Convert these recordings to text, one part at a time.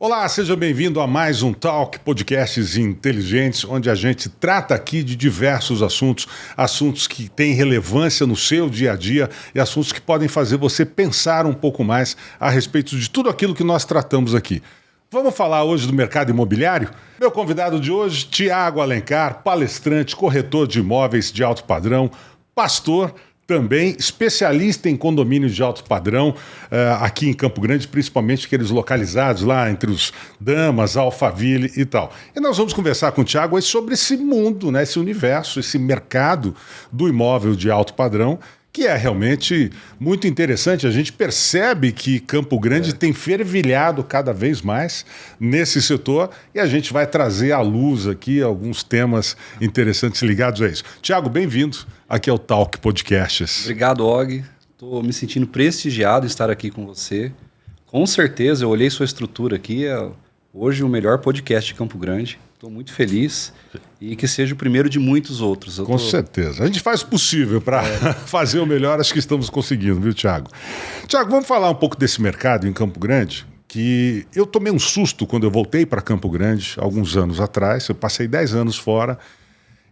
Olá, seja bem-vindo a mais um Talk Podcasts Inteligentes, onde a gente trata aqui de diversos assuntos, assuntos que têm relevância no seu dia a dia e assuntos que podem fazer você pensar um pouco mais a respeito de tudo aquilo que nós tratamos aqui. Vamos falar hoje do mercado imobiliário? Meu convidado de hoje, Tiago Alencar, palestrante, corretor de imóveis de alto padrão, pastor, também especialista em condomínios de alto padrão aqui em Campo Grande, principalmente aqueles localizados lá entre os Damas, Alphaville e tal. E nós vamos conversar com o Tiago sobre esse mundo, né, esse universo, esse mercado do imóvel de alto padrão, que é realmente muito interessante. A gente percebe que Campo Grande tem fervilhado cada vez mais nesse setor e a gente vai trazer à luz aqui alguns temas interessantes ligados a isso. Tiago, bem-vindo aqui ao Talk Podcasts. Obrigado, Og. Estou me sentindo prestigiado em estar aqui com você. Com certeza, eu olhei sua estrutura aqui, é hoje o melhor podcast de Campo Grande. Estou muito feliz e que seja o primeiro de muitos outros. Com certeza. A gente faz o possível para fazer o melhor, acho que estamos conseguindo, viu, Tiago? Tiago, vamos falar um pouco desse mercado em Campo Grande, que eu tomei um susto quando eu voltei para Campo Grande, alguns anos atrás. Eu passei 10 anos fora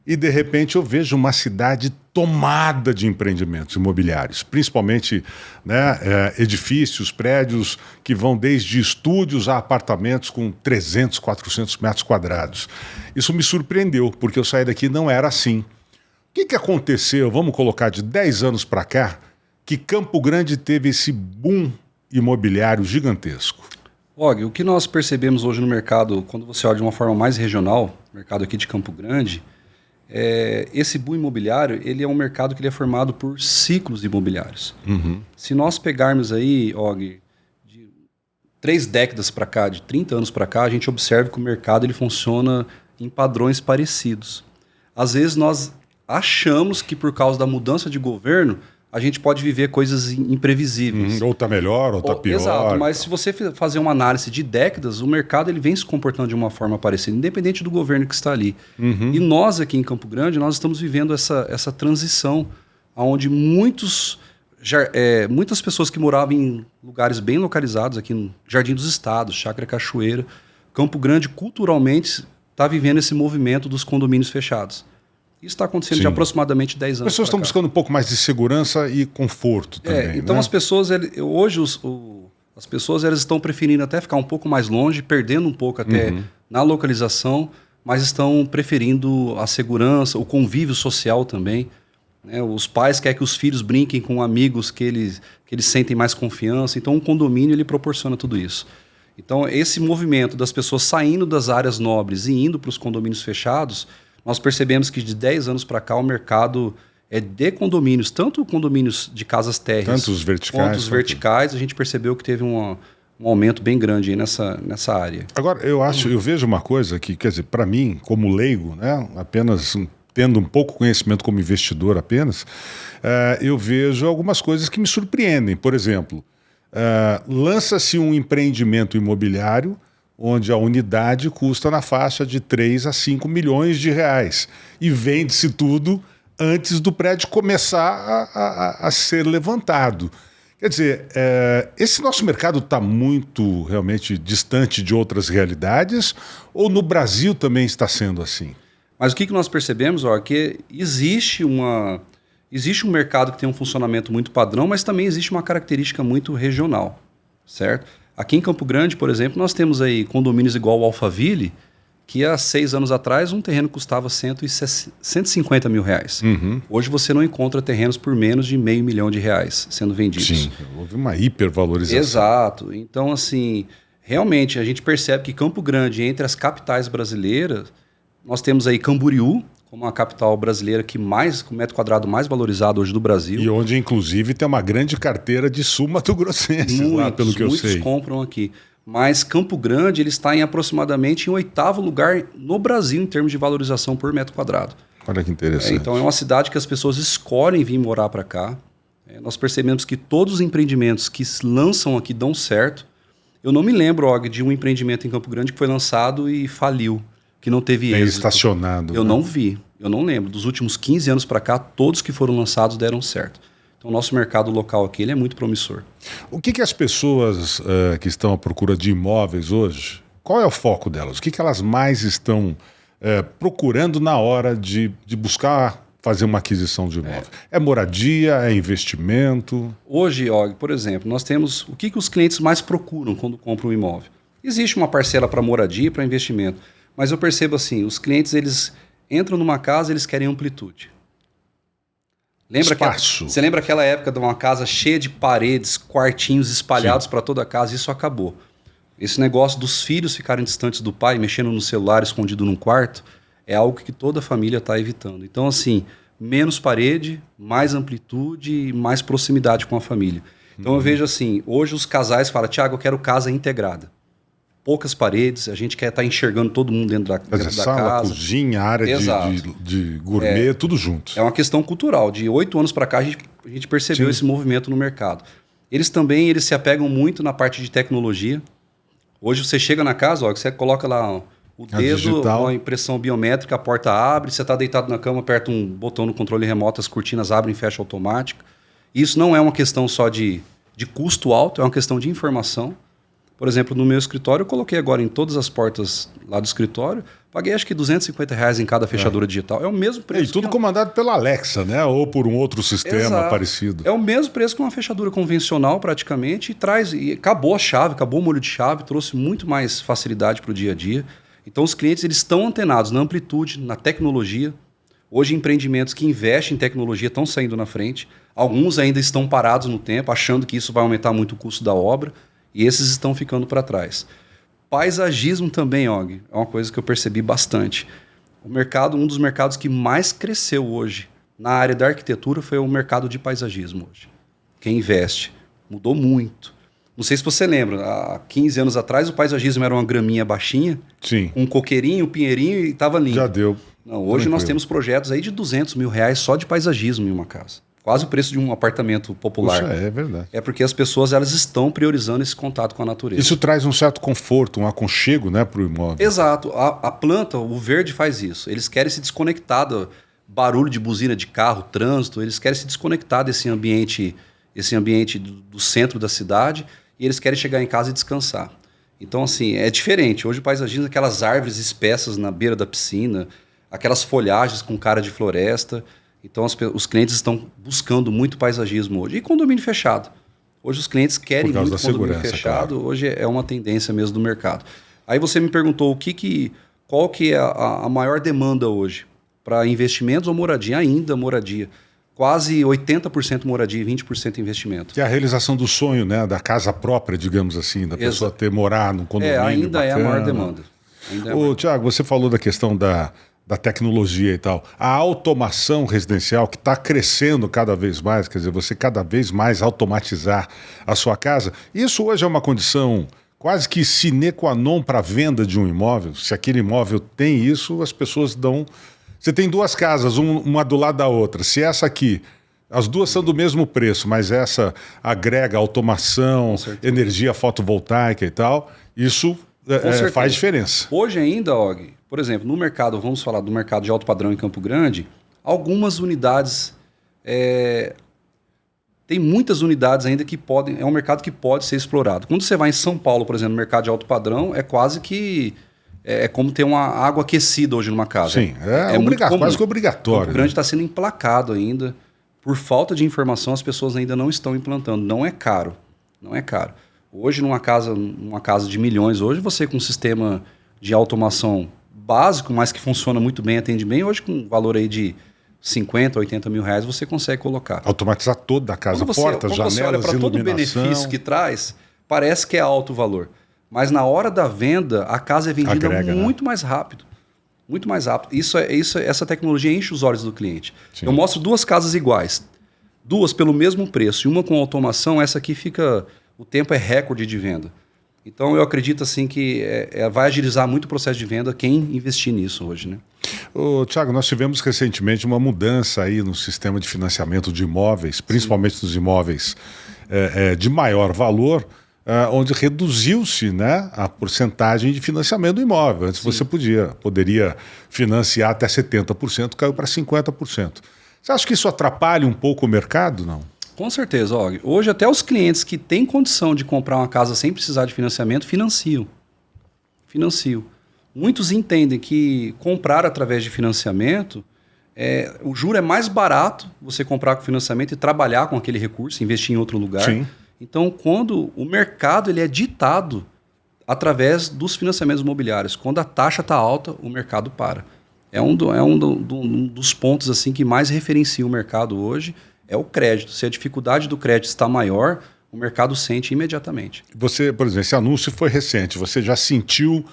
e, de repente, eu vejo uma cidade tomada de empreendimentos imobiliários, principalmente, né, edifícios, prédios que vão desde estúdios a apartamentos com 300, 400 metros quadrados. Isso me surpreendeu, porque eu saí daqui e não era assim. O que aconteceu, vamos colocar, de 10 anos para cá, que Campo Grande teve esse boom imobiliário gigantesco? Og, o que nós percebemos hoje no mercado, quando você olha de uma forma mais regional, o mercado aqui de Campo Grande, esse boom imobiliário, ele é um mercado que ele é formado por ciclos imobiliários. Uhum. Se nós pegarmos aí, Og, de 3 décadas para cá, de 30 anos para cá, a gente observa que o mercado ele funciona em padrões parecidos. Às vezes nós achamos que por causa da mudança de governo, a gente pode viver coisas imprevisíveis. Ou está melhor, ou está pior. Exato, mas se você fazer uma análise de décadas, o mercado ele vem se comportando de uma forma parecida, independente do governo que está ali. Uhum. E nós aqui em Campo Grande, nós estamos vivendo essa transição, onde muitas pessoas que moravam em lugares bem localizados, aqui no Jardim dos Estados, Chácara Cachoeira, Campo Grande culturalmente está vivendo esse movimento dos condomínios fechados. Isso está acontecendo de aproximadamente 10 anos. As pessoas estão buscando um pouco mais de segurança e conforto também. Então, né? as pessoas, hoje, as pessoas elas estão preferindo até ficar um pouco mais longe, perdendo um pouco até na localização, mas estão preferindo a segurança, o convívio social também. Né? Os pais querem que os filhos brinquem com amigos que eles sentem mais confiança. Então, um condomínio ele proporciona tudo isso. Então, esse movimento das pessoas saindo das áreas nobres e indo para os condomínios fechados, nós percebemos que de 10 anos para cá o mercado é de condomínios, tanto condomínios de casas térreas quanto os verticais, a gente percebeu que teve um aumento bem grande aí nessa área. Agora, eu vejo uma coisa que, quer dizer, para mim, como leigo, né, apenas tendo um pouco conhecimento como investidor apenas, eu vejo algumas coisas que me surpreendem. Por exemplo, lança-se um empreendimento imobiliário onde a unidade custa na faixa de 3 a 5 milhões de reais. E vende-se tudo antes do prédio começar a ser levantado. Quer dizer, esse nosso mercado está muito realmente distante de outras realidades, ou no Brasil também está sendo assim? Mas o que nós percebemos, é que existe um mercado que tem um funcionamento muito padrão, mas também existe uma característica muito regional, certo? Aqui em Campo Grande, por exemplo, nós temos aí condomínios igual ao Alphaville, que há 6 anos atrás um terreno custava 150 mil reais. Uhum. Hoje você não encontra terrenos por menos de R$500 mil sendo vendidos. Sim, houve uma hipervalorização. Exato. Então, assim, realmente a gente percebe que Campo Grande, entre as capitais brasileiras, nós temos aí Camboriú, como a capital brasileira com o metro quadrado mais valorizado hoje do Brasil. E onde, inclusive, tem uma grande carteira de sul-mato-grossenses lá, pelo que eu sei. Muitos compram aqui. Mas Campo Grande ele está aproximadamente em 8º lugar no Brasil em termos de valorização por metro quadrado. Olha que interessante. Então é uma cidade que as pessoas escolhem vir morar para cá. Nós percebemos que todos os empreendimentos que lançam aqui dão certo. Eu não me lembro, Og, de um empreendimento em Campo Grande que foi lançado e faliu, que não teve êxito. Estacionado. Eu não vi, eu não lembro. Dos últimos 15 anos para cá, todos que foram lançados deram certo. Então o nosso mercado local aqui ele é muito promissor. O que as pessoas que estão à procura de imóveis hoje, qual é o foco delas? O que elas mais estão procurando na hora de buscar fazer uma aquisição de imóvel? É moradia, é investimento? Hoje, Og, por exemplo, nós temos o que os clientes mais procuram quando compram um imóvel. Existe uma parcela para moradia e para investimento, mas eu percebo assim, os clientes eles entram numa casa, eles querem amplitude. Você lembra aquela época de uma casa cheia de paredes, quartinhos espalhados para toda a casa? Isso acabou. Esse negócio dos filhos ficarem distantes do pai, mexendo no celular, escondido num quarto, é algo que toda família está evitando. Então, assim, menos parede, mais amplitude e mais proximidade com a família. Então, eu vejo assim, hoje os casais falam, Thiago, eu quero casa integrada. Poucas paredes, a gente quer estar enxergando todo mundo dentro da sala, casa. Cozinha, área de gourmet, tudo junto. É uma questão cultural. De 8 anos para cá, a gente percebeu esse movimento no mercado. Eles se apegam muito na parte de tecnologia. Hoje você chega na casa, ó, você coloca lá o dedo, uma impressão biométrica, a porta abre, você está deitado na cama, aperta um botão no controle remoto, as cortinas abrem e fecham automático. Isso não é uma questão só de custo alto, é uma questão de informação. Por exemplo, no meu escritório, eu coloquei agora em todas as portas lá do escritório, paguei acho que R$250 em cada fechadura digital. É o mesmo preço. E tudo comandado pela Alexa, né? Ou por um outro sistema parecido. É o mesmo preço que uma fechadura convencional, praticamente, e acabou a chave, acabou o molho de chave, trouxe muito mais facilidade para o dia a dia. Então, os clientes eles estão antenados na amplitude, na tecnologia. Hoje, empreendimentos que investem em tecnologia estão saindo na frente. Alguns ainda estão parados no tempo, achando que isso vai aumentar muito o custo da obra. E esses estão ficando para trás. Paisagismo também, Og, é uma coisa que eu percebi bastante. Um dos mercados que mais cresceu hoje na área da arquitetura foi o mercado de paisagismo hoje. Quem investe mudou muito. Não sei se você lembra, há 15 anos atrás o paisagismo era uma graminha baixinha, sim, um coqueirinho, um pinheirinho e estava lindo. Já deu. Não, hoje nós temos projetos aí de R$200 mil só de paisagismo em uma casa. Quase o preço de um apartamento popular. Puxa, é verdade. É porque as pessoas elas estão priorizando esse contato com a natureza. Isso traz um certo conforto, um aconchego, né, para o imóvel. Exato. A planta, o verde faz isso. Eles querem se desconectar do barulho de buzina de carro, trânsito. Eles querem se desconectar desse ambiente do centro da cidade e eles querem chegar em casa e descansar. Então, assim, é diferente. Hoje o paisagismo, aquelas árvores espessas na beira da piscina, aquelas folhagens com cara de floresta. Então, os clientes estão buscando muito paisagismo hoje. E condomínio fechado. Hoje os clientes querem muito condomínio fechado. Claro. Hoje é uma tendência mesmo do mercado. Aí você me perguntou qual que é a maior demanda hoje para investimentos ou moradia? Ainda moradia. Quase 80% moradia e 20% investimento. Que é a realização do sonho, né? Da casa própria, digamos assim, da pessoa morar num condomínio ainda bacana. É a maior demanda. Tiago, você falou da questão da tecnologia e tal. A automação residencial que está crescendo cada vez mais, quer dizer, você cada vez mais automatizar a sua casa, isso hoje é uma condição quase que sine qua non para a venda de um imóvel. Se aquele imóvel tem isso, as pessoas dão... Você tem duas casas, uma do lado da outra. Se essa aqui, as duas são do mesmo preço, mas essa agrega automação, energia fotovoltaica e tal, isso faz diferença. Hoje ainda, Og, por exemplo, no mercado, vamos falar do mercado de alto padrão em Campo Grande, algumas unidades, tem muitas unidades ainda que é um mercado que pode ser explorado. Quando você vai em São Paulo, por exemplo, no mercado de alto padrão, é quase que... É como ter uma água aquecida hoje numa casa. Sim, quase que obrigatório. Campo Grande está sendo emplacado ainda. Por falta de informação, as pessoas ainda não estão implantando. Não é caro. Não é caro. Hoje, numa casa de milhões, hoje você com um sistema de automação básico, mas que funciona muito bem, atende bem, hoje com um valor aí de 50, 80 mil reais, você consegue colocar. Automatizar toda a casa, portas, janelas, você olha para todo o benefício que traz, parece que é alto valor. Mas na hora da venda, a casa é vendida muito mais rápido. Muito mais rápido. Essa tecnologia enche os olhos do cliente. Sim. Eu mostro duas casas iguais. Duas pelo mesmo preço. E uma com automação, essa aqui fica... O tempo é recorde de venda. Então eu acredito assim que vai agilizar muito o processo de venda quem investir nisso hoje, né? Tiago, nós tivemos recentemente uma mudança aí no sistema de financiamento de imóveis, principalmente nos imóveis de maior valor, onde reduziu-se, né, a porcentagem de financiamento do imóvel. Antes você poderia financiar até 70%, caiu para 50%. Você acha que isso atrapalha um pouco o mercado, não? Com certeza, Og. Hoje até os clientes que têm condição de comprar uma casa sem precisar de financiamento financiam. Muitos entendem que comprar através de financiamento, o juro é mais barato você comprar com financiamento e trabalhar com aquele recurso, investir em outro lugar. Sim. Então, quando o mercado ele é ditado através dos financiamentos imobiliários, quando a taxa está alta, o mercado para. É um dos pontos assim que mais referencia o mercado hoje, é o crédito. Se a dificuldade do crédito está maior, o mercado sente imediatamente. Você, por exemplo, esse anúncio foi recente, você já sentiu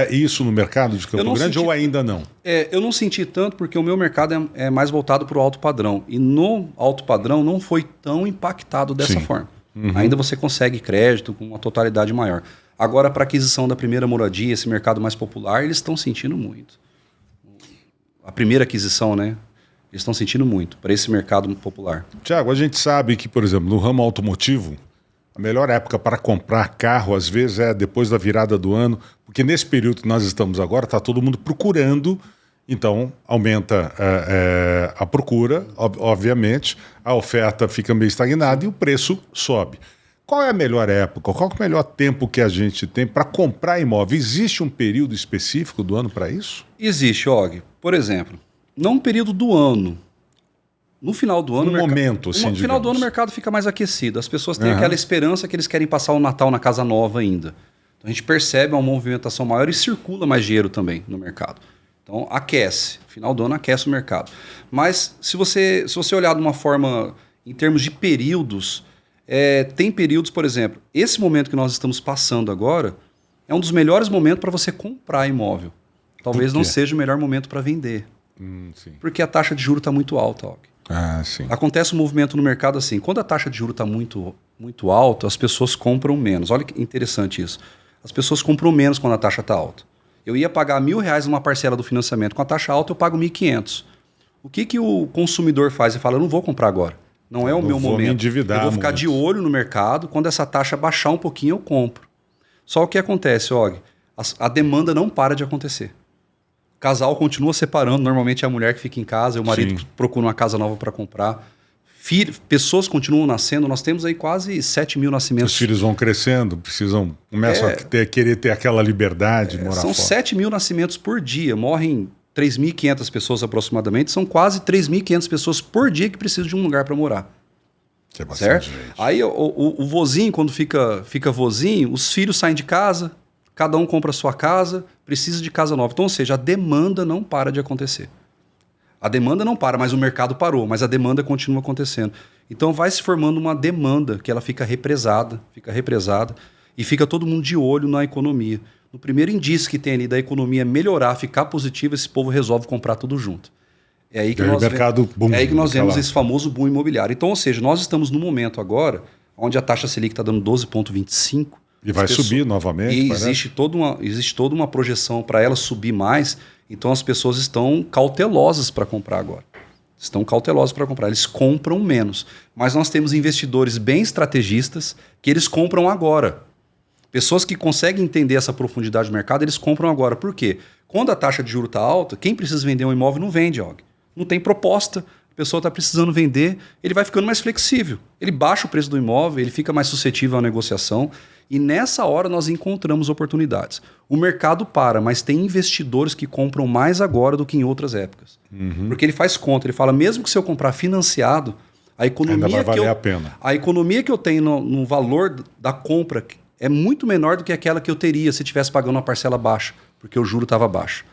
isso no mercado de Campo Grande ou ainda não? Eu não senti tanto porque o meu mercado é mais voltado para o alto padrão. E no alto padrão não foi tão impactado dessa forma. Ainda você consegue crédito com uma totalidade maior. Agora, para aquisição da primeira moradia, esse mercado mais popular, eles estão sentindo muito. A primeira aquisição, né? Eles estão sentindo muito para esse mercado popular. Tiago, a gente sabe que, por exemplo, no ramo automotivo, a melhor época para comprar carro, às vezes, é depois da virada do ano, porque nesse período que nós estamos agora, está todo mundo procurando, então aumenta a procura, obviamente, a oferta fica meio estagnada e o preço sobe. Qual é a melhor época, qual é o melhor tempo que a gente tem para comprar imóvel? Existe um período específico do ano para isso? Existe, Og. Por exemplo, não um período do ano. No final do ano... No final do ano o mercado fica mais aquecido. As pessoas têm aquela esperança que eles querem passar o Natal na casa nova ainda. Então a gente percebe uma movimentação maior e circula mais dinheiro também no mercado. Então aquece. Final do ano aquece o mercado. Mas se você olhar de uma forma, em termos de períodos, tem períodos, por exemplo, esse momento que nós estamos passando agora é um dos melhores momentos para você comprar imóvel. Talvez não seja o melhor momento para vender. Sim. Porque a taxa de juros está muito alta, Og. Sim. Acontece um movimento no mercado assim. Quando a taxa de juros está muito, muito alta, as pessoas compram menos. Olha que interessante isso. As pessoas compram menos quando a taxa está alta. Eu ia pagar R$1.000 numa parcela do financiamento. Com a taxa alta, eu pago R$1.500. O que o consumidor faz? Ele fala, eu não vou comprar agora. Não é o meu momento. Me endividar eu vou ficar de olho no mercado. Quando essa taxa baixar um pouquinho, eu compro. Só o que acontece, Og? A demanda não para de acontecer. O casal continua separando. Normalmente é a mulher que fica em casa, o marido que procura uma casa nova para comprar. Pessoas continuam nascendo. Nós temos aí quase 7 mil nascimentos. Os filhos vão crescendo, começam a querer ter aquela liberdade de morar fora. São 7 mil nascimentos por dia. Morrem 3.500 pessoas aproximadamente. São quase 3.500 pessoas por dia que precisam de um lugar para morar. Que é bastante, certo? Gente. Aí o vozinho, quando fica vozinho, os filhos saem de casa, cada um compra a sua casa, precisa de casa nova. Então, ou seja, a demanda não para de acontecer. A demanda não para, mas o mercado parou, mas a demanda continua acontecendo. Então vai se formando uma demanda que ela fica represada e fica todo mundo de olho na economia. No primeiro indício que tem ali da economia melhorar, ficar positiva, esse povo resolve comprar tudo junto. É aí que nós vemos esse famoso boom imobiliário. Então, ou seja, nós estamos no momento agora onde a taxa Selic está dando 12,25%. E vai subir novamente. E existe toda uma projeção para ela subir mais. Então as pessoas estão cautelosas para comprar agora. Eles compram menos. Mas nós temos investidores bem estrategistas que eles compram agora. Pessoas que conseguem entender essa profundidade do mercado, eles compram agora. Por quê? Quando a taxa de juros está alta, quem precisa vender um imóvel não vende, Og. Não tem proposta. A pessoa está precisando vender, ele vai ficando mais flexível. Ele baixa o preço do imóvel, ele fica mais suscetível à negociação. E nessa hora nós encontramos oportunidades. O mercado para, mas tem investidores que compram mais agora do que em outras épocas. Porque ele faz conta, ele fala, mesmo que se eu comprar financiado, a economia ainda vai valer a pena. A economia que eu tenho no valor da compra é muito menor do que aquela que eu teria se estivesse pagando uma parcela baixa, porque o juro estava baixo.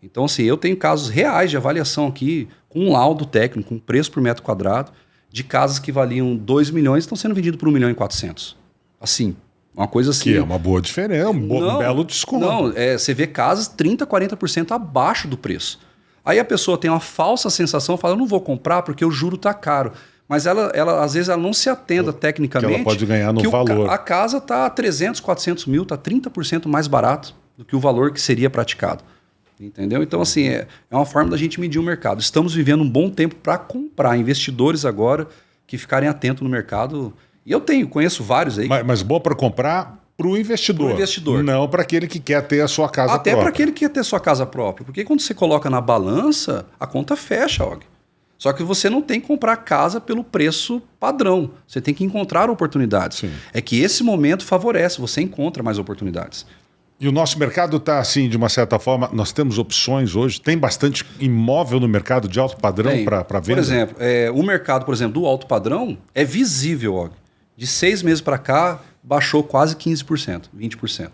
Então, assim, eu tenho casos reais de avaliação aqui, com um laudo técnico, com preço por metro quadrado, de casas que valiam 2 milhões e estão sendo vendidos por 1.400.000. Assim, uma coisa assim... Que é uma boa diferença, um belo desconto. Não, você vê casas 30%, 40% abaixo do preço. Aí a pessoa tem uma falsa sensação, fala, eu não vou comprar porque o juro está caro. Mas ela, às vezes, ela não se atenda tecnicamente... Que ela pode ganhar no valor. A casa está 300, 400 mil, está 30% mais barato do que o valor que seria praticado. Entendeu? Então, assim, é uma forma da gente medir o mercado. Estamos vivendo um bom tempo para comprar. Investidores agora que ficarem atentos no mercado. E eu conheço vários aí. Mas bom para comprar para o investidor. Não para aquele que quer ter a sua casa própria. Até para aquele que quer ter a sua casa própria. Porque quando você coloca na balança, a conta fecha, Og. Só que você não tem que comprar casa pelo preço padrão. Você tem que encontrar oportunidades. Sim. É que esse momento favorece, você encontra mais oportunidades. E o nosso mercado está assim, de uma certa forma, nós temos opções hoje, tem bastante imóvel no mercado de alto padrão para venda? Por exemplo, o mercado, por exemplo, do alto padrão é visível, Og. De 6 meses para cá, baixou quase 15%, 20%.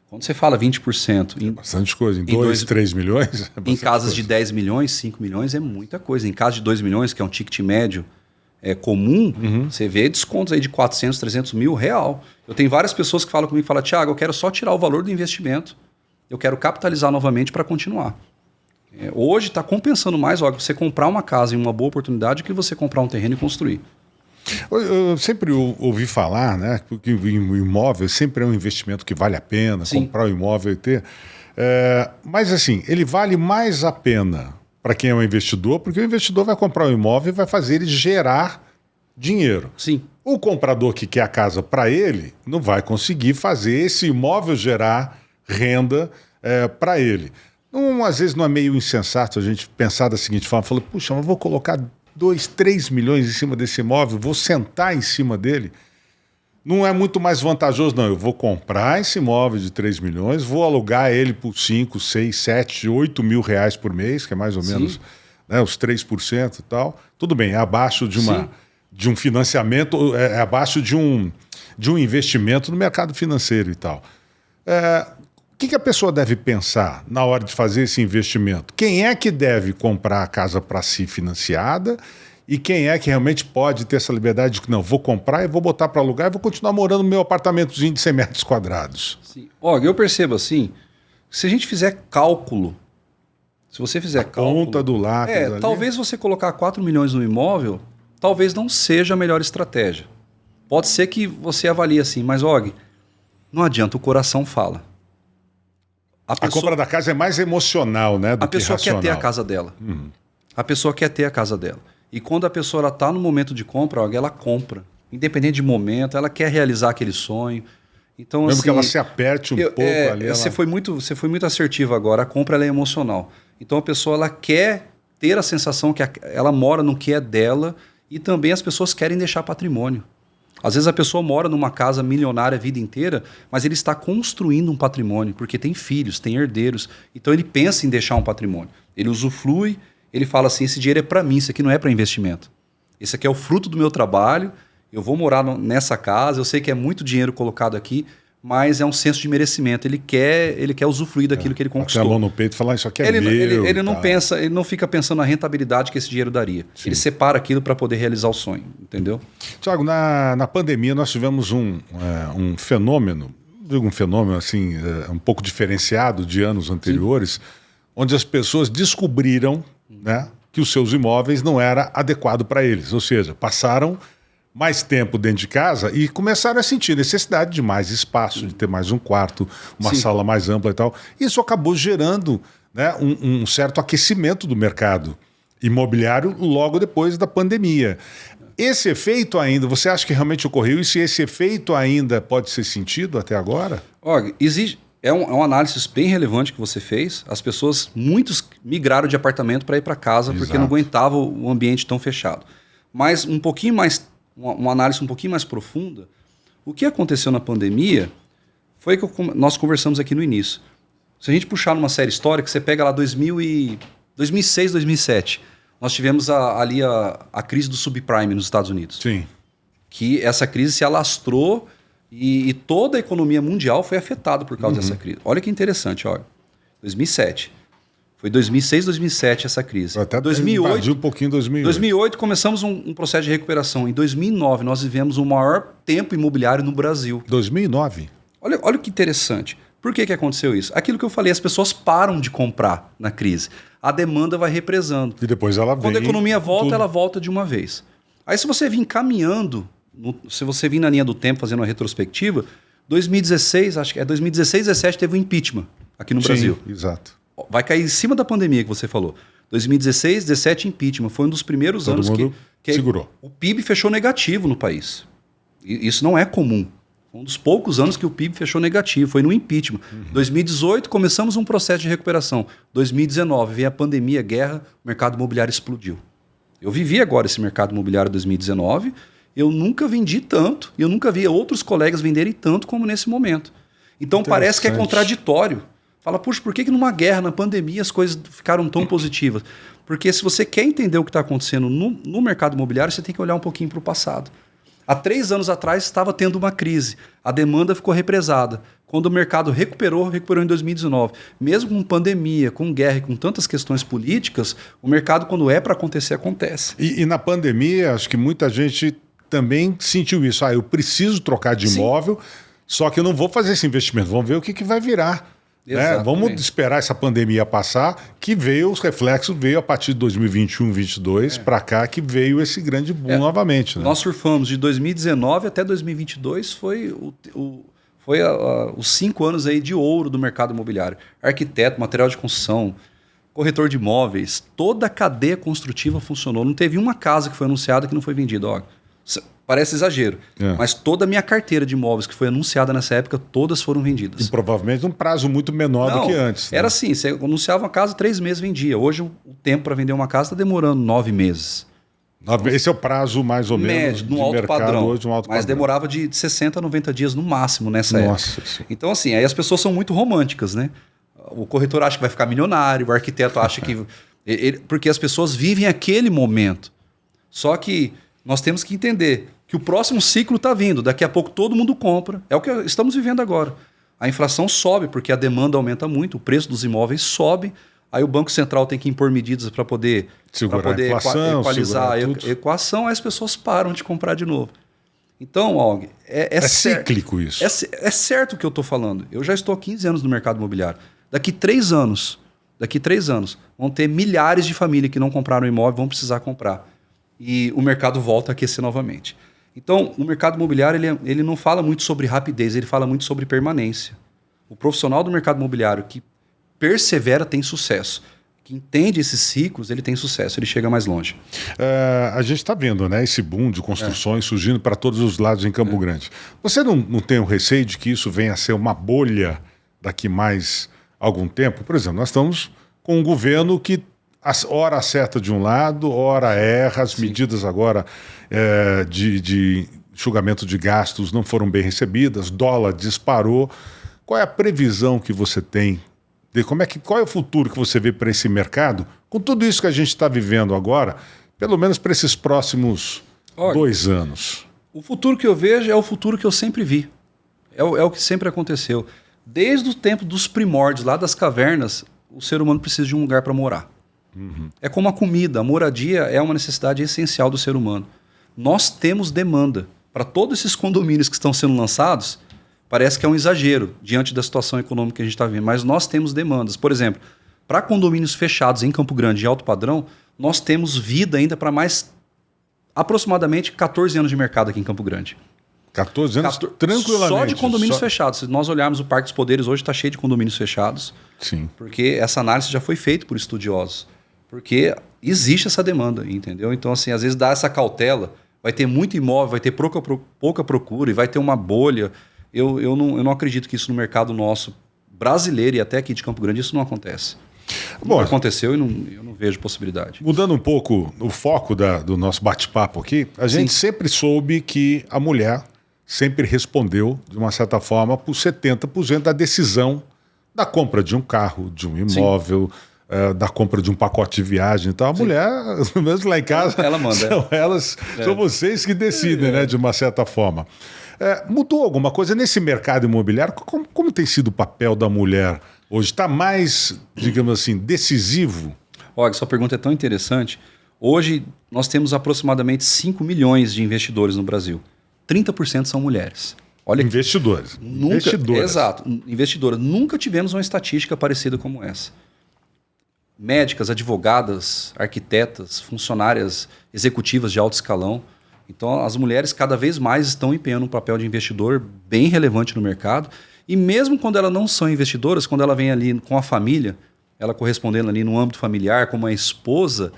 Quando você fala 20%... Bastante coisa, em 2, 3 milhões? Em casas de 10 milhões, 5 milhões é muita coisa. Em casa de 2 milhões, que é um ticket médio comum, você vê descontos aí de 400, 300 mil real. Eu tenho várias pessoas que falam comigo e falam, Thiago, eu quero só tirar o valor do investimento, eu quero capitalizar novamente para continuar. Hoje está compensando mais, ó, você comprar uma casa em uma boa oportunidade do que você comprar um terreno e construir. Eu sempre ouvi falar, né, que o imóvel sempre é um investimento que vale a pena, Sim. comprar o imóvel e ter. Mas assim, ele vale mais a pena para quem é um investidor, porque o investidor vai comprar o imóvel e vai fazer ele gerar dinheiro. Sim. O comprador que quer a casa para ele não vai conseguir fazer esse imóvel gerar renda para ele. Às vezes não é meio insensato a gente pensar da seguinte forma, falar, puxa, mas vou colocar 2, 3 milhões em cima desse imóvel, vou sentar em cima dele. Não é muito mais vantajoso, não. Eu vou comprar esse imóvel de 3 milhões, vou alugar ele por 5, 6, 7, 8 mil reais por mês, que é mais ou menos, né, os 3% e tal. Tudo bem, é abaixo de um financiamento, é abaixo de um investimento no mercado financeiro e tal. O que a pessoa deve pensar na hora de fazer esse investimento? Quem é que deve comprar a casa para si financiada e quem é que realmente pode ter essa liberdade de que não, vou comprar e vou botar para alugar e vou continuar morando no meu apartamentozinho de 100 metros quadrados? Sim. Og, eu percebo assim, se a gente fizer cálculo, se você fizer cálculo... Ponta do lápis ali. Talvez você colocar 4 milhões no imóvel, talvez não seja a melhor estratégia. Pode ser que você avalie assim, mas Og, não adianta, o coração fala. A compra da casa é mais emocional, né, do que racional. A pessoa quer ter a casa dela. A pessoa quer ter a casa dela. E quando a pessoa está no momento de compra, ela compra. Independente de momento, ela quer realizar aquele sonho. Então, mesmo assim, que ela se aperte um pouco ali. Você foi muito assertivo agora. A compra ela é emocional. Então a pessoa ela quer ter a sensação que ela mora no que é dela e também as pessoas querem deixar patrimônio. Às vezes a pessoa mora numa casa milionária a vida inteira, mas ele está construindo um patrimônio, porque tem filhos, tem herdeiros. Então ele pensa em deixar um patrimônio. Ele usufrui, ele fala assim, esse dinheiro é para mim, isso aqui não é para investimento. Esse aqui é o fruto do meu trabalho, eu vou morar nessa casa, eu sei que é muito dinheiro colocado aqui, mas é um senso de merecimento. Ele quer usufruir daquilo que ele conquistou. Tem a mão no peito e falar, isso aqui é meu. Ele não pensa, ele não fica pensando na rentabilidade que esse dinheiro daria. Sim. Ele separa aquilo para poder realizar o sonho, entendeu? Tiago, na pandemia nós tivemos um fenômeno, digo um fenômeno assim, um pouco diferenciado de anos anteriores, onde as pessoas descobriram, né, que os seus imóveis não era adequado para eles. Ou seja, passaram mais tempo dentro de casa e começaram a sentir necessidade de mais espaço, de ter mais um quarto, uma sala mais ampla e tal. Isso acabou gerando, né, um certo aquecimento do mercado imobiliário logo depois da pandemia. Esse efeito ainda, você acha que realmente ocorreu? E se esse efeito ainda pode ser sentido até agora? Og, é uma análise bem relevante que você fez. As pessoas, muitos migraram de apartamento para ir para casa porque não aguentavam o ambiente tão fechado. Mas um pouquinho mais, uma análise um pouquinho mais profunda, o que aconteceu na pandemia foi que nós conversamos aqui no início. Se a gente puxar numa série histórica, você pega lá 2006, 2007, nós tivemos ali a crise do subprime nos Estados Unidos. Sim. Que essa crise se alastrou e toda a economia mundial foi afetada por causa dessa crise. Olha que interessante, olha. 2007. Foi 2006, 2007 essa crise. Até 2008, um pouquinho 2008. 2008 começamos um processo de recuperação. Em 2009 nós vivemos o maior tempo imobiliário no Brasil. 2009? Olha que interessante. Por que aconteceu isso? Aquilo que eu falei, as pessoas param de comprar na crise. A demanda vai represando. E depois ela vem. Quando a economia volta, ela volta de uma vez. Aí se você vir caminhando, se você vir na linha do tempo fazendo uma retrospectiva, 2016, acho que é 2016, 2017 teve um impeachment aqui no Brasil. Exato. Vai cair em cima da pandemia que você falou. 2016, 2017 impeachment. Foi um dos primeiros anos que segurou. O PIB fechou negativo no país. E isso não é comum. Foi um dos poucos anos que o PIB fechou negativo. Foi no impeachment. 2018 começamos um processo de recuperação. 2019 veio a pandemia, a guerra, o mercado imobiliário explodiu. Eu vivi agora esse mercado imobiliário 2019, eu nunca vendi tanto, e eu nunca vi outros colegas venderem tanto como nesse momento. Então parece que é contraditório. Fala, puxa, por que numa guerra, na pandemia, as coisas ficaram tão positivas? Porque se você quer entender o que está acontecendo no mercado imobiliário, você tem que olhar um pouquinho para o passado. Há 3 anos atrás estava tendo uma crise, a demanda ficou represada. Quando o mercado recuperou em 2019. Mesmo com pandemia, com guerra e com tantas questões políticas, o mercado, quando é para acontecer, acontece. E na pandemia, acho que muita gente também sentiu isso. Eu preciso trocar de imóvel, só que eu não vou fazer esse investimento. Vamos ver o que vai virar. Né? Vamos esperar essa pandemia passar, que veio, os reflexos veio a partir de 2021, 2022, para cá, que veio esse grande boom novamente. Né? Nós surfamos de 2019 até 2022, foi os 5 anos aí de ouro do mercado imobiliário. Arquiteto, material de construção, corretor de imóveis, toda a cadeia construtiva funcionou. Não teve uma casa que foi anunciada que não foi vendida. Ó, parece exagero, mas toda a minha carteira de imóveis que foi anunciada nessa época, todas foram vendidas. E provavelmente um prazo muito menor do que antes. Né? Era assim, você anunciava uma casa, 3 meses vendia. Hoje o tempo para vender uma casa está demorando 9 meses. Esse é o prazo mais ou menos médio, no alto padrão. Hoje, mas demorava de 60 a 90 dias no máximo nessa época. Então assim, aí as pessoas são muito românticas, né? O corretor acha que vai ficar milionário, o arquiteto acha que... porque as pessoas vivem aquele momento. Só que nós temos que entender que o próximo ciclo está vindo. Daqui a pouco todo mundo compra. É o que estamos vivendo agora. A inflação sobe porque a demanda aumenta muito, o preço dos imóveis sobe. Aí o Banco Central tem que impor medidas para poder equalizar a equação, aí as pessoas param de comprar de novo. Então, Og, é cíclico isso. É certo o que eu estou falando. Eu já estou há 15 anos no mercado imobiliário. Daqui 3 anos, vão ter milhares de famílias que não compraram imóvel, vão precisar comprar. E o mercado volta a aquecer novamente. Então, o mercado imobiliário ele não fala muito sobre rapidez, ele fala muito sobre permanência. O profissional do mercado imobiliário que persevera tem sucesso. Que entende esses ciclos, ele tem sucesso, ele chega mais longe. A gente está vendo, né, esse boom de construções surgindo para todos os lados em Campo Grande. Você não tem o receio de que isso venha a ser uma bolha daqui mais algum tempo? Por exemplo, nós estamos com um governo que ora acerta de um lado, ora erra, as medidas agora de enxugamento de gastos não foram bem recebidas, dólar disparou. Qual é a previsão que você tem? Qual é o futuro que você vê para esse mercado, com tudo isso que a gente está vivendo agora, pelo menos para esses próximos 2 anos? O futuro que eu vejo é o futuro que eu sempre vi. É o que sempre aconteceu. Desde o tempo dos primórdios, lá das cavernas, o ser humano precisa de um lugar para morar. Uhum. É como a comida, a moradia é uma necessidade essencial do ser humano. Nós temos demanda. Para todos esses condomínios que estão sendo lançados, parece que é um exagero diante da situação econômica que a gente está vendo, mas nós temos demandas. Por exemplo, para condomínios fechados em Campo Grande de alto padrão, nós temos vida ainda para mais aproximadamente 14 anos de mercado aqui em Campo Grande. 14 anos? Tranquilamente. Só de condomínios fechados. Se nós olharmos o Parque dos Poderes, hoje está cheio de condomínios fechados. Sim. Porque essa análise já foi feita por estudiosos. Porque existe essa demanda, entendeu? Então, assim, às vezes dá essa cautela, vai ter muito imóvel, vai ter pouca procura e vai ter uma bolha. Eu não acredito que isso no mercado nosso brasileiro e até aqui de Campo Grande isso não acontece. Bom, aconteceu e eu não vejo possibilidade. Mudando um pouco o foco do nosso bate-papo aqui, a gente sempre soube que a mulher sempre respondeu, de uma certa forma, por 70% da decisão da compra de um carro, de um imóvel, da compra de um pacote de viagem. Então a mulher, mesmo lá em casa, ela manda. São vocês que decidem, né, de uma certa forma. Mudou alguma coisa nesse mercado imobiliário? Como tem sido o papel da mulher hoje? Está mais, digamos assim, decisivo? Olha, sua pergunta é tão interessante. Hoje nós temos aproximadamente 5 milhões de investidores no Brasil. 30% são mulheres. Olha, investidores. Exato, investidoras. Nunca tivemos uma estatística parecida como essa. Médicas, advogadas, arquitetas, funcionárias executivas de alto escalão. Então, as mulheres cada vez mais estão empenhando um papel de investidor bem relevante no mercado. E mesmo quando elas não são investidoras, quando ela vem ali com a família, ela correspondendo ali no âmbito familiar, como a esposa,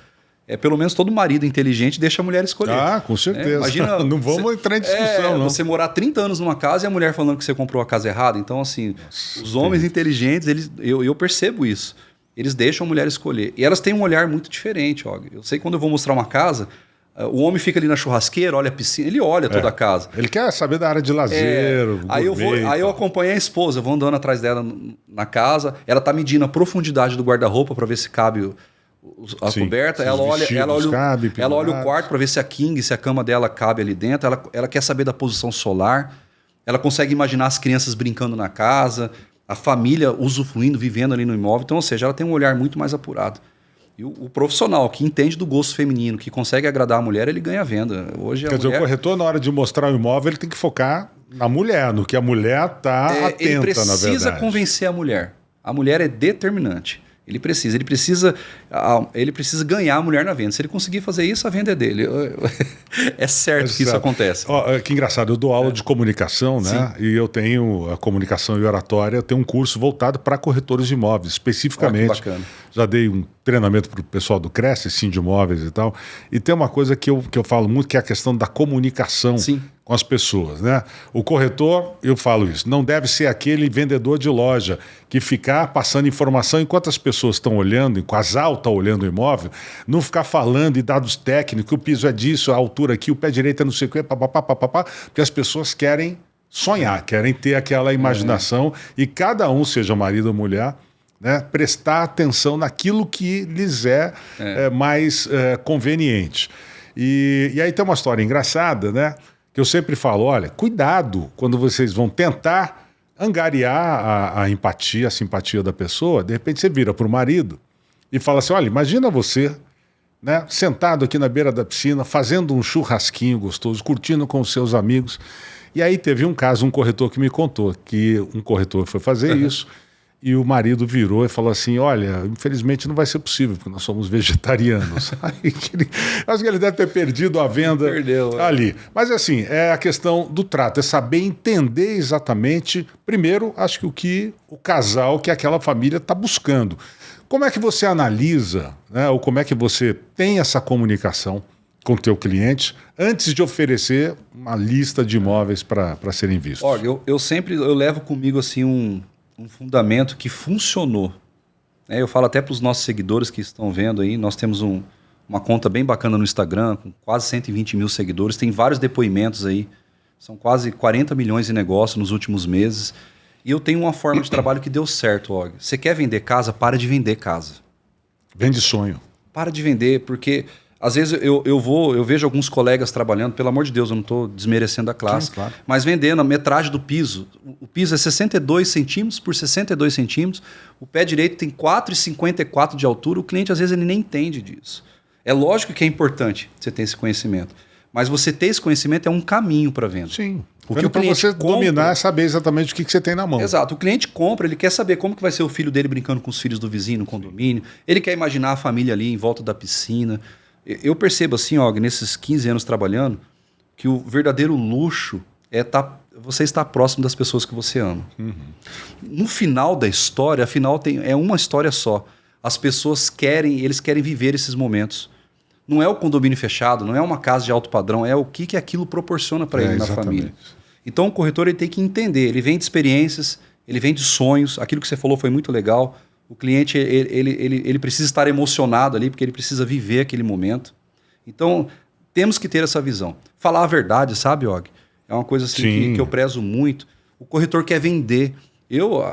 pelo menos todo marido inteligente deixa a mulher escolher. Ah, com certeza. Imagina, não vamos entrar em discussão, não. Você morar 30 anos numa casa e a mulher falando que você comprou a casa errada. Então, assim, os homens inteligentes, eu percebo isso. eles deixam a mulher escolher. E elas têm um olhar muito diferente, Og. Eu sei que quando eu vou mostrar uma casa, o homem fica ali na churrasqueira, olha a piscina, ele olha toda a casa. Ele quer saber da área de lazer. Aí eu acompanho a esposa, eu vou andando atrás dela na casa, ela tá medindo a profundidade do guarda-roupa para ver se cabe a coberta, ela olha o quarto para ver se a king, se a cama dela cabe ali dentro, ela quer saber da posição solar, ela consegue imaginar as crianças brincando na casa, a família usufruindo, vivendo ali no imóvel. Então, ou seja, ela tem um olhar muito mais apurado. E o profissional que entende do gosto feminino, que consegue agradar a mulher, ele ganha a venda. Hoje Quer dizer, o corretor, na hora de mostrar o imóvel, ele tem que focar na mulher, no que a mulher está atenta, na verdade. Ele precisa convencer a mulher. A mulher é determinante. Ele precisa ganhar a mulher na venda. Se ele conseguir fazer isso, a venda é dele. É certo que isso acontece. Que engraçado, eu dou aula de comunicação, né? Sim. E eu tenho a comunicação e oratória, eu tenho um curso voltado para corretores de imóveis, especificamente. Que bacana. Já dei um treinamento para o pessoal do Cresce, Sindimóveis e tal. E tem uma coisa que eu falo muito, que é a questão da comunicação. Sim. Com as pessoas, né? O corretor, eu falo isso, não deve ser aquele vendedor de loja que ficar passando informação enquanto as pessoas estão olhando, o casal está olhando o imóvel, não ficar falando e dados técnicos, o piso é disso, a altura aqui, o pé direito é não sei o que, porque as pessoas querem sonhar, querem ter aquela imaginação e cada um, seja marido ou mulher, né, prestar atenção naquilo que lhes é mais conveniente. E aí tem uma história engraçada, né? Que eu sempre falo, olha, cuidado quando vocês vão tentar angariar a empatia, a simpatia da pessoa, de repente você vira para o marido e fala assim, olha, imagina você, né, sentado aqui na beira da piscina, fazendo um churrasquinho gostoso, curtindo com os seus amigos. E aí teve um caso, um corretor que me contou, que um corretor foi fazer isso, e o marido virou e falou assim, olha, infelizmente não vai ser possível, porque nós somos vegetarianos. Acho que ele deve ter perdido a venda ali. Mas assim, é a questão do trato, é saber entender exatamente, primeiro, acho que o que o casal, que aquela família está buscando. Como é que você analisa, né, ou como é que você tem essa comunicação com o teu cliente antes de oferecer uma lista de imóveis para serem vistos? Olha, eu levo comigo assim um fundamento que funcionou. Eu falo até para os nossos seguidores que estão vendo aí, nós temos uma conta bem bacana no Instagram, com quase 120 mil seguidores, tem vários depoimentos aí, são quase 40 milhões de negócios nos últimos meses, e eu tenho uma forma de trabalho que deu certo, Og. Você quer vender casa? Para de vender casa. Vende sonho. Para de vender, porque às vezes eu vejo alguns colegas trabalhando, pelo amor de Deus, eu não estou desmerecendo a classe, claro. Mas vendendo a metragem do piso. O piso é 62 centímetros por 62 centímetros, o pé direito tem 4,54 de altura, o cliente às vezes ele nem entende disso. É lógico que é importante você ter esse conhecimento, mas você ter esse conhecimento é um caminho para venda. Sim. Porque para você dominar é saber exatamente o que você tem na mão. Exato. O cliente compra, ele quer saber como que vai ser o filho dele brincando com os filhos do vizinho no condomínio, ele quer imaginar a família ali em volta da piscina. Eu percebo assim, Og, nesses 15 anos trabalhando, que o verdadeiro luxo é você estar próximo das pessoas que você ama. Uhum. No final da história, afinal é uma história só. As pessoas eles querem viver esses momentos. Não é o condomínio fechado, não é uma casa de alto padrão, é o que aquilo proporciona para ele na família. Então o corretor ele tem que entender, ele vem de experiências, ele vem de sonhos, aquilo que você falou foi muito legal. O cliente ele precisa estar emocionado ali, porque ele precisa viver aquele momento. Então, temos que ter essa visão. Falar a verdade, sabe, Og? É uma coisa assim que eu prezo muito. O corretor quer vender.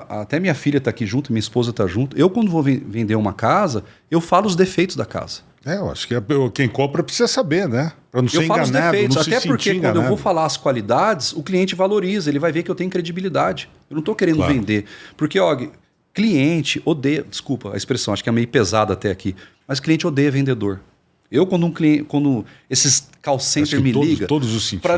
Até minha filha está aqui junto, minha esposa está junto. Eu, quando vou vender uma casa, eu falo os defeitos da casa. Eu acho que quem compra precisa saber, né? Para não ser enganado, eu falo os defeitos, até porque quando eu vou falar as qualidades, o cliente valoriza, ele vai ver que eu tenho credibilidade. Eu não estou querendo vender. Porque, Og, cliente odeia, desculpa a expressão, acho que é meio pesada até aqui, mas cliente odeia vendedor. Eu, quando esses call center me ligam para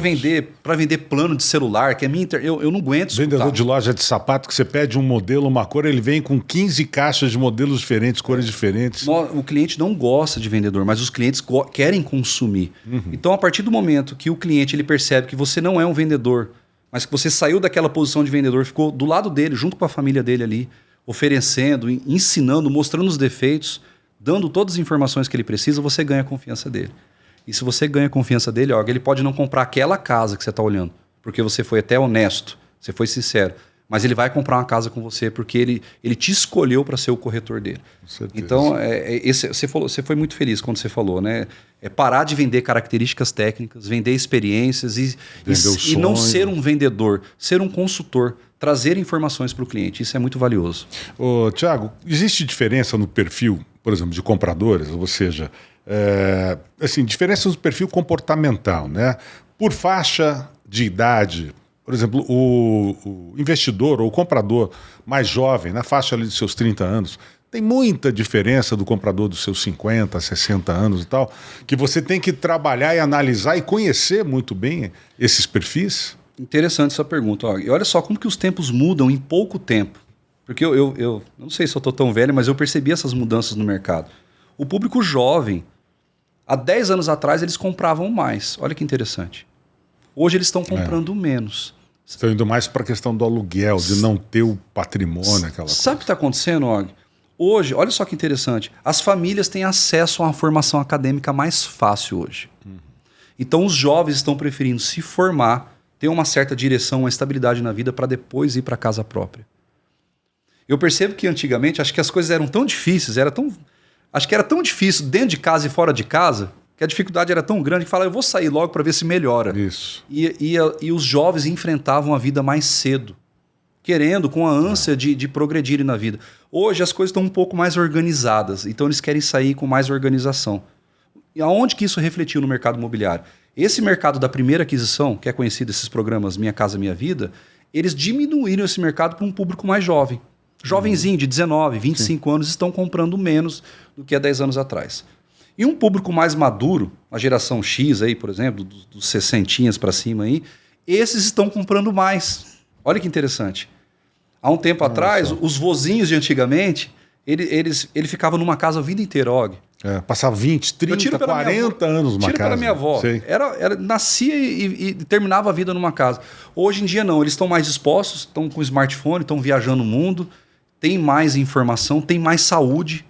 vender plano de celular, que é minha eu não aguento escutar. Vendedor de loja de sapato que você pede um modelo, uma cor, ele vem com 15 caixas de modelos diferentes, cores diferentes. O cliente não gosta de vendedor, mas os clientes querem consumir. Uhum. Então, a partir do momento que o cliente ele percebe que você não é um vendedor, mas que você saiu daquela posição de vendedor, ficou do lado dele, junto com a família dele ali, oferecendo, ensinando, mostrando os defeitos, dando todas as informações que ele precisa, você ganha a confiança dele. E se você ganha a confiança dele, ele pode não comprar aquela casa que você está olhando, porque você foi até honesto, você foi sincero. mas ele vai comprar uma casa com você porque ele te escolheu para ser o corretor dele. Com certeza. Então, você foi muito feliz quando você falou, né? É parar de vender características técnicas, vender experiências e não ser um vendedor, ser um consultor, trazer informações para o cliente. Isso é muito valioso. Ô, Thiago, existe diferença no perfil, por exemplo, de compradores? Ou seja, assim, diferença no perfil comportamental, né? Por faixa de idade. Por exemplo, o investidor ou o comprador mais jovem, na faixa ali de seus 30 anos, tem muita diferença do comprador dos seus 50, 60 anos e tal, que você tem que trabalhar e analisar e conhecer muito bem esses perfis? Interessante essa pergunta. E olha só como que os tempos mudam em pouco tempo. Porque eu não sei se eu estou tão velho, mas eu percebi essas mudanças no mercado. O público jovem, há 10 anos atrás, eles compravam mais. Olha que interessante. Hoje eles estão comprando menos. Estão indo mais para a questão do aluguel, de não ter o patrimônio, aquela coisa. Sabe o que está acontecendo, Og? Hoje, olha só que interessante, as famílias têm acesso a uma formação acadêmica mais fácil hoje. Então os jovens estão preferindo se formar, ter uma certa direção, uma estabilidade na vida para depois ir para casa própria. Eu percebo que antigamente, acho que as coisas eram tão difíceis, acho que era tão difícil dentro de casa e fora de casa, que a dificuldade era tão grande que falava, eu vou sair logo para ver se melhora. Isso. E os jovens enfrentavam a vida mais cedo, querendo, com a ânsia de progredirem na vida. Hoje as coisas estão um pouco mais organizadas, então eles querem sair com mais organização. E aonde que isso refletiu no mercado imobiliário? Esse mercado da primeira aquisição, que é conhecido esses programas Minha Casa Minha Vida, eles diminuíram esse mercado para um público mais jovem. Jovenzinho de 19, 25 anos estão comprando menos do que há 10 anos atrás. E um público mais maduro, a geração X aí, por exemplo, dos 60 para cima aí, esses estão comprando mais. Olha que interessante. Há um tempo atrás, os vozinhos de antigamente, ele ficava numa casa a vida inteira, Og. Passava 20, 30, 40 anos numa casa. Tiro pela minha avó. Nascia e terminava a vida numa casa. Hoje em dia não, eles estão mais dispostos, estão com smartphone, estão viajando o mundo, tem mais informação, tem mais saúde,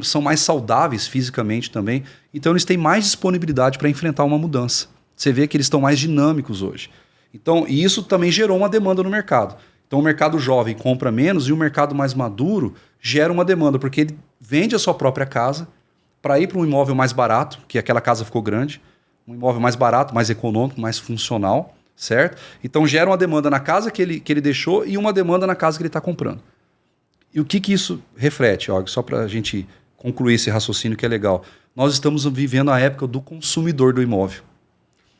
são mais saudáveis fisicamente também. Então eles têm mais disponibilidade para enfrentar uma mudança. Você vê que eles estão mais dinâmicos hoje. Então, e isso também gerou uma demanda no mercado. Então o mercado jovem compra menos e o mercado mais maduro gera uma demanda, porque ele vende a sua própria casa para ir para um imóvel mais barato, que aquela casa ficou grande, um imóvel mais barato, mais econômico, mais funcional, certo? Então gera uma demanda na casa que ele deixou e uma demanda na casa que ele está comprando. E o que isso reflete, Og? Só para a gente concluir esse raciocínio que é legal. Nós estamos vivendo a época do consumidor do imóvel.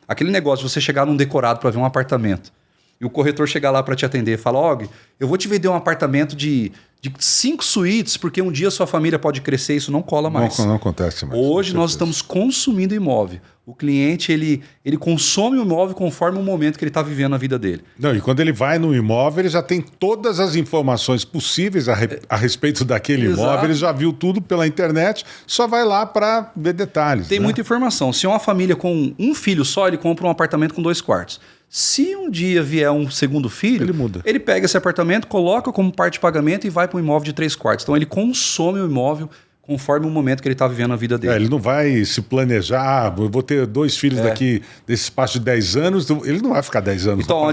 Aquele negócio de você chegar num decorado para ver um apartamento e o corretor chegar lá para te atender e falar, Og, eu vou te vender um apartamento de 5 suítes porque um dia sua família pode crescer, isso não cola mais. Não acontece mais. Hoje nós estamos consumindo imóvel. O cliente, ele consome o imóvel conforme o momento que ele está vivendo a vida dele. Não, e quando ele vai no imóvel, ele já tem todas as informações possíveis a respeito daquele imóvel, ele já viu tudo pela internet, só vai lá para ver detalhes. Tem muita informação. Se é uma família com um filho só, ele compra um apartamento com 2 quartos. Se um dia vier um segundo filho, ele muda. Ele pega esse apartamento, coloca como parte de pagamento e vai para um imóvel de 3 quartos. Então ele consome o imóvel conforme o momento que ele está vivendo a vida dele. Ele não vai se planejar, eu vou ter 2 filhos daqui desse espaço de 10 anos, ele não vai ficar 10 anos. Então, uma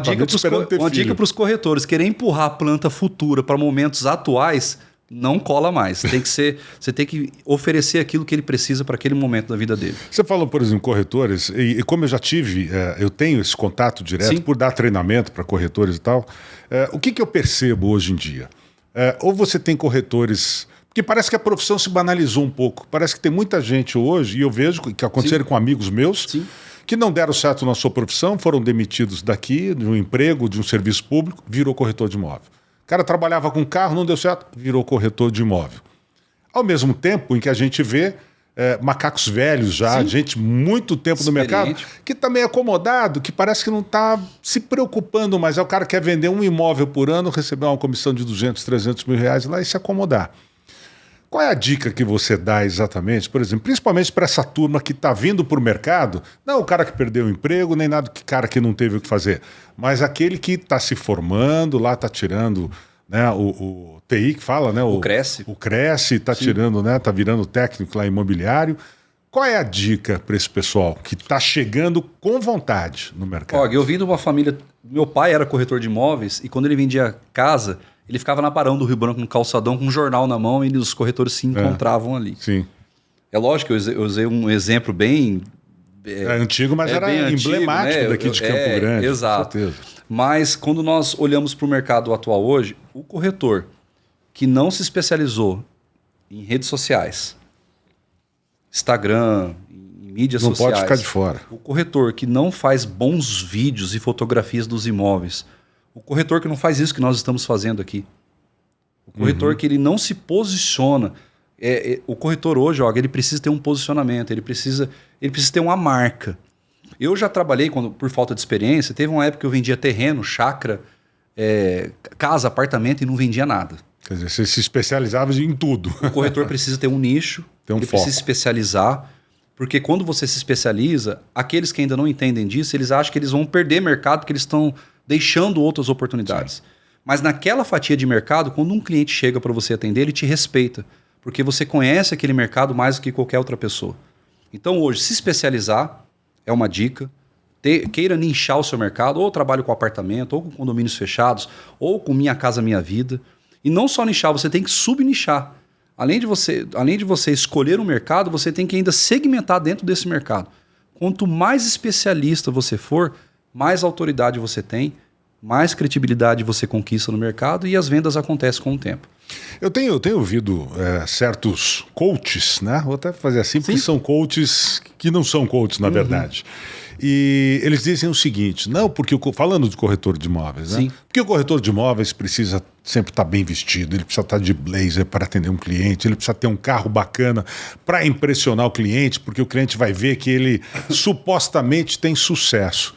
dica para os corretores, querer empurrar a planta futura para momentos atuais, não cola mais. Você tem que oferecer aquilo que ele precisa para aquele momento da vida dele. Você falou, por exemplo, corretores, e como eu já tive, eu tenho esse contato direto por dar treinamento para corretores e tal, o que eu percebo hoje em dia? Ou você tem corretores... Porque parece que a profissão se banalizou um pouco. Parece que tem muita gente hoje, e eu vejo que aconteceram com amigos meus, que não deram certo na sua profissão, foram demitidos daqui, de um emprego, de um serviço público, virou corretor de imóvel. O cara trabalhava com carro, não deu certo, virou corretor de imóvel. Ao mesmo tempo em que a gente vê macacos velhos já, gente muito tempo no mercado, que está meio acomodado, que parece que não está se preocupando mais. O cara quer vender um imóvel por ano, receber uma comissão de 200, 300 mil reais lá e se acomodar. Qual é a dica que você dá exatamente, por exemplo, principalmente para essa turma que está vindo para o mercado, não o cara que perdeu o emprego, nem nada que cara que não teve o que fazer, mas aquele que está se formando, lá está tirando, né, o TI que fala, né, o Cresce, está tirando, né, está virando técnico lá imobiliário. Qual é a dica para esse pessoal que está chegando com vontade no mercado? Eu vim de uma família Meu pai era corretor de imóveis e quando ele vendia casa, ele ficava na Barão do Rio Branco, no calçadão, com um jornal na mão e os corretores se encontravam ali. Sim. É lógico que eu usei um exemplo bem... É antigo, mas era emblemático, né? Daqui de Campo Grande. Exato. Mas quando nós olhamos para o mercado atual hoje, o corretor que não se especializou em redes sociais, Instagram, em mídias sociais... Não pode ficar de fora. O corretor que não faz bons vídeos e fotografias dos imóveis, o corretor que não faz isso que nós estamos fazendo aqui, o corretor que ele não se posiciona... o corretor hoje, ele precisa ter um posicionamento, ele precisa ter uma marca. Eu já trabalhei, por falta de experiência, teve uma época que eu vendia terreno, chácara, casa, apartamento e não vendia nada. Quer dizer, você se especializava em tudo. O corretor precisa ter um nicho, ele precisa se especializar, porque quando você se especializa, aqueles que ainda não entendem disso, eles acham que eles vão perder mercado porque eles estão deixando outras oportunidades. Sim. Mas naquela fatia de mercado, quando um cliente chega para você atender, ele te respeita. Porque você conhece aquele mercado mais do que qualquer outra pessoa. Então hoje, se especializar é uma dica. Queira nichar o seu mercado, ou trabalho com apartamento, ou com condomínios fechados, ou com Minha Casa Minha Vida. E não só nichar, você tem que subnichar. Além de você escolher um mercado, você tem que ainda segmentar dentro desse mercado. Quanto mais especialista você for, mais autoridade você tem, mais credibilidade você conquista no mercado e as vendas acontecem com o tempo. Eu tenho ouvido certos coaches, né? Vou até fazer assim, porque são coaches que não são coaches, na verdade. E eles dizem o seguinte, não, porque falando de corretor de imóveis, né? Porque o corretor de imóveis precisa sempre estar bem vestido, ele precisa estar de blazer para atender um cliente, ele precisa ter um carro bacana para impressionar o cliente, porque o cliente vai ver que ele supostamente tem sucesso.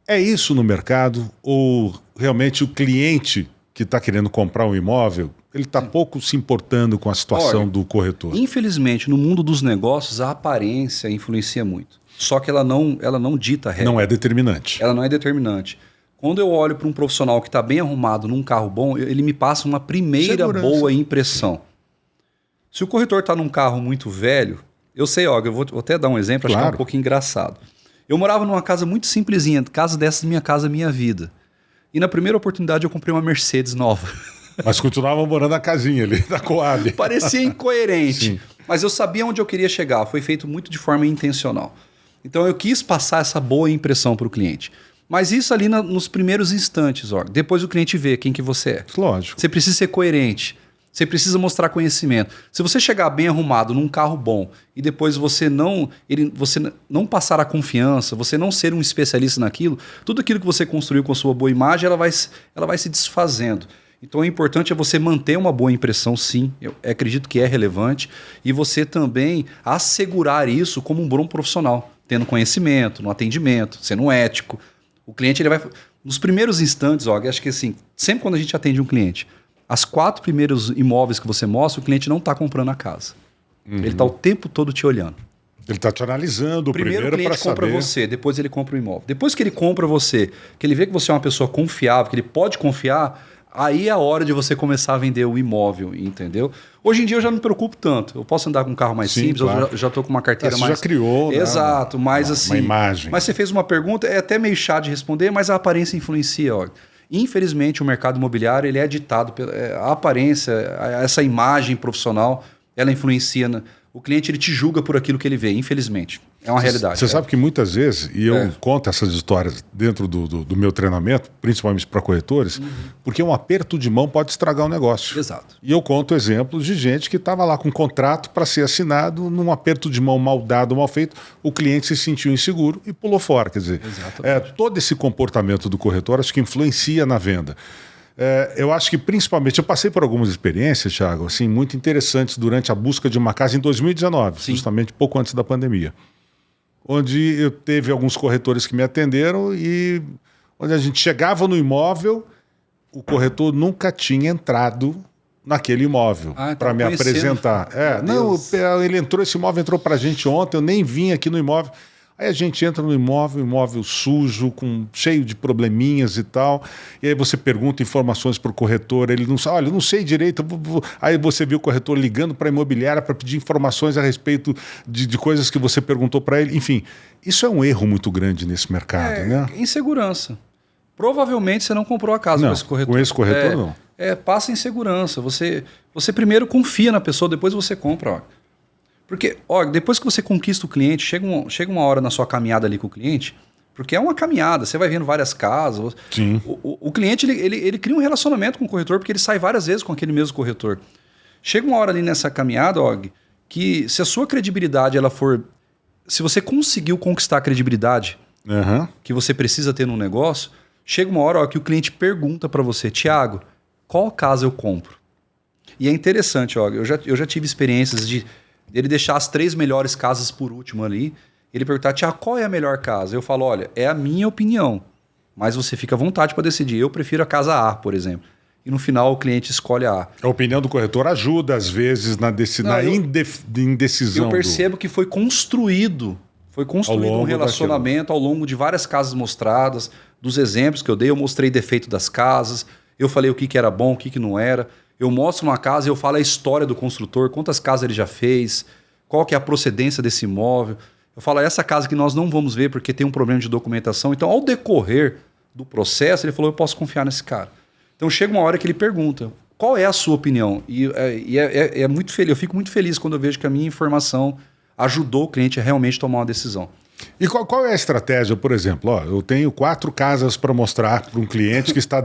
É isso no mercado ou realmente o cliente que está querendo comprar um imóvel, ele está pouco se importando com a situação do corretor? Infelizmente, no mundo dos negócios, a aparência influencia muito. Só que ela não dita a regra. Não é determinante. Ela não é determinante. Quando eu olho para um profissional que está bem arrumado num carro bom, ele me passa uma primeira boa impressão. Se o corretor está num carro muito velho, eu sei, eu vou até dar um exemplo, acho que é um pouco engraçado. Eu morava numa casa muito simplesinha, casa dessas Minha Casa Minha Vida. E na primeira oportunidade eu comprei uma Mercedes nova. Mas continuava morando na casinha ali, da Coab. Parecia incoerente. Sim. Mas eu sabia onde eu queria chegar. Foi feito muito de forma intencional. Então eu quis passar essa boa impressão para o cliente. Mas isso ali nos primeiros instantes. Depois o cliente vê quem que você é. Lógico. Você precisa ser coerente. Você precisa mostrar conhecimento. Se você chegar bem arrumado num carro bom e depois você não passar a confiança, você não ser um especialista naquilo, tudo aquilo que você construiu com a sua boa imagem, ela vai se desfazendo. Então o importante é você manter uma boa impressão, sim. Eu acredito que é relevante. E você também assegurar isso como um bom profissional, tendo conhecimento, no atendimento, sendo ético. O cliente, ele vai... Nos primeiros instantes, acho que assim, sempre quando a gente atende um cliente, as 4 primeiros imóveis que você mostra, o cliente não está comprando a casa. Ele está o tempo todo te olhando. Ele está te analisando primeiro o cliente compra você, depois ele compra o imóvel. Depois que ele compra você, que ele vê que você é uma pessoa confiável, que ele pode confiar, aí é a hora de você começar a vender o imóvel, entendeu? Hoje em dia eu já não me preocupo tanto. Eu posso andar com um carro mais simples, claro. Eu já estou com uma carteira mais... Você já criou, exato, mas assim... Uma imagem. Mas você fez uma pergunta, é até meio chato de responder, mas a aparência influencia, Infelizmente, o mercado imobiliário ele é ditado pela a aparência, essa imagem profissional, ela influencia. O cliente ele te julga por aquilo que ele vê, infelizmente. É uma realidade. Você sabe que muitas vezes, e eu conto essas histórias dentro do meu treinamento, principalmente para corretores, porque um aperto de mão pode estragar um negócio. Exato. E eu conto exemplos de gente que estava lá com um contrato para ser assinado, num aperto de mão mal dado, mal feito, o cliente se sentiu inseguro e pulou fora. Quer dizer, todo esse comportamento do corretor acho que influencia na venda. Eu acho que principalmente, eu passei por algumas experiências, Thiago, assim, muito interessantes durante a busca de uma casa em 2019, justamente pouco antes da pandemia. Onde eu teve alguns corretores que me atenderam e onde a gente chegava no imóvel, o corretor nunca tinha entrado naquele imóvel para me apresentar. Ele entrou, esse imóvel entrou para a gente ontem, eu nem vim aqui no imóvel. Aí a gente entra no imóvel sujo, cheio de probleminhas e tal, e aí você pergunta informações para o corretor, ele não sabe, olha, eu não sei direito, aí você viu o corretor ligando para a imobiliária para pedir informações a respeito de coisas que você perguntou para ele, enfim, isso é um erro muito grande nesse mercado, né? Insegurança. Provavelmente você não comprou a casa Não, com esse corretor. com esse corretor não. Passa em segurança. Você primeiro confia na pessoa, depois você compra. Ó. Porque, depois que você conquista o cliente, chega uma hora na sua caminhada ali com o cliente, porque é uma caminhada, você vai vendo várias casas. Sim. O cliente ele cria um relacionamento com o corretor, porque ele sai várias vezes com aquele mesmo corretor. Chega uma hora ali nessa caminhada, que se a sua credibilidade ela for... Se você conseguiu conquistar a credibilidade que você precisa ter no negócio, chega uma hora que o cliente pergunta para você, Thiago, qual casa eu compro? E é interessante, eu já tive experiências de ele deixar as 3 melhores casas por último ali, ele perguntar, Thiago, qual é a melhor casa? Eu falo, olha, é a minha opinião, mas você fica à vontade para decidir. Eu prefiro a casa A, por exemplo. E no final o cliente escolhe a A. A opinião do corretor ajuda, às vezes, na indecisão. Eu percebo que foi construído um relacionamento ao longo de várias casas mostradas, dos exemplos que eu dei, eu mostrei defeito das casas, eu falei o que era bom, o que não era. Eu mostro uma casa e eu falo a história do construtor, quantas casas ele já fez, qual que é a procedência desse imóvel. Eu falo, essa casa que nós não vamos ver porque tem um problema de documentação. Então, ao decorrer do processo, ele falou, eu posso confiar nesse cara. Então, chega uma hora que ele pergunta, qual é a sua opinião? E é muito feliz. Eu fico muito feliz quando eu vejo que a minha informação ajudou o cliente a realmente tomar uma decisão. E qual é a estratégia, por exemplo? Eu tenho 4 casas para mostrar para um cliente que está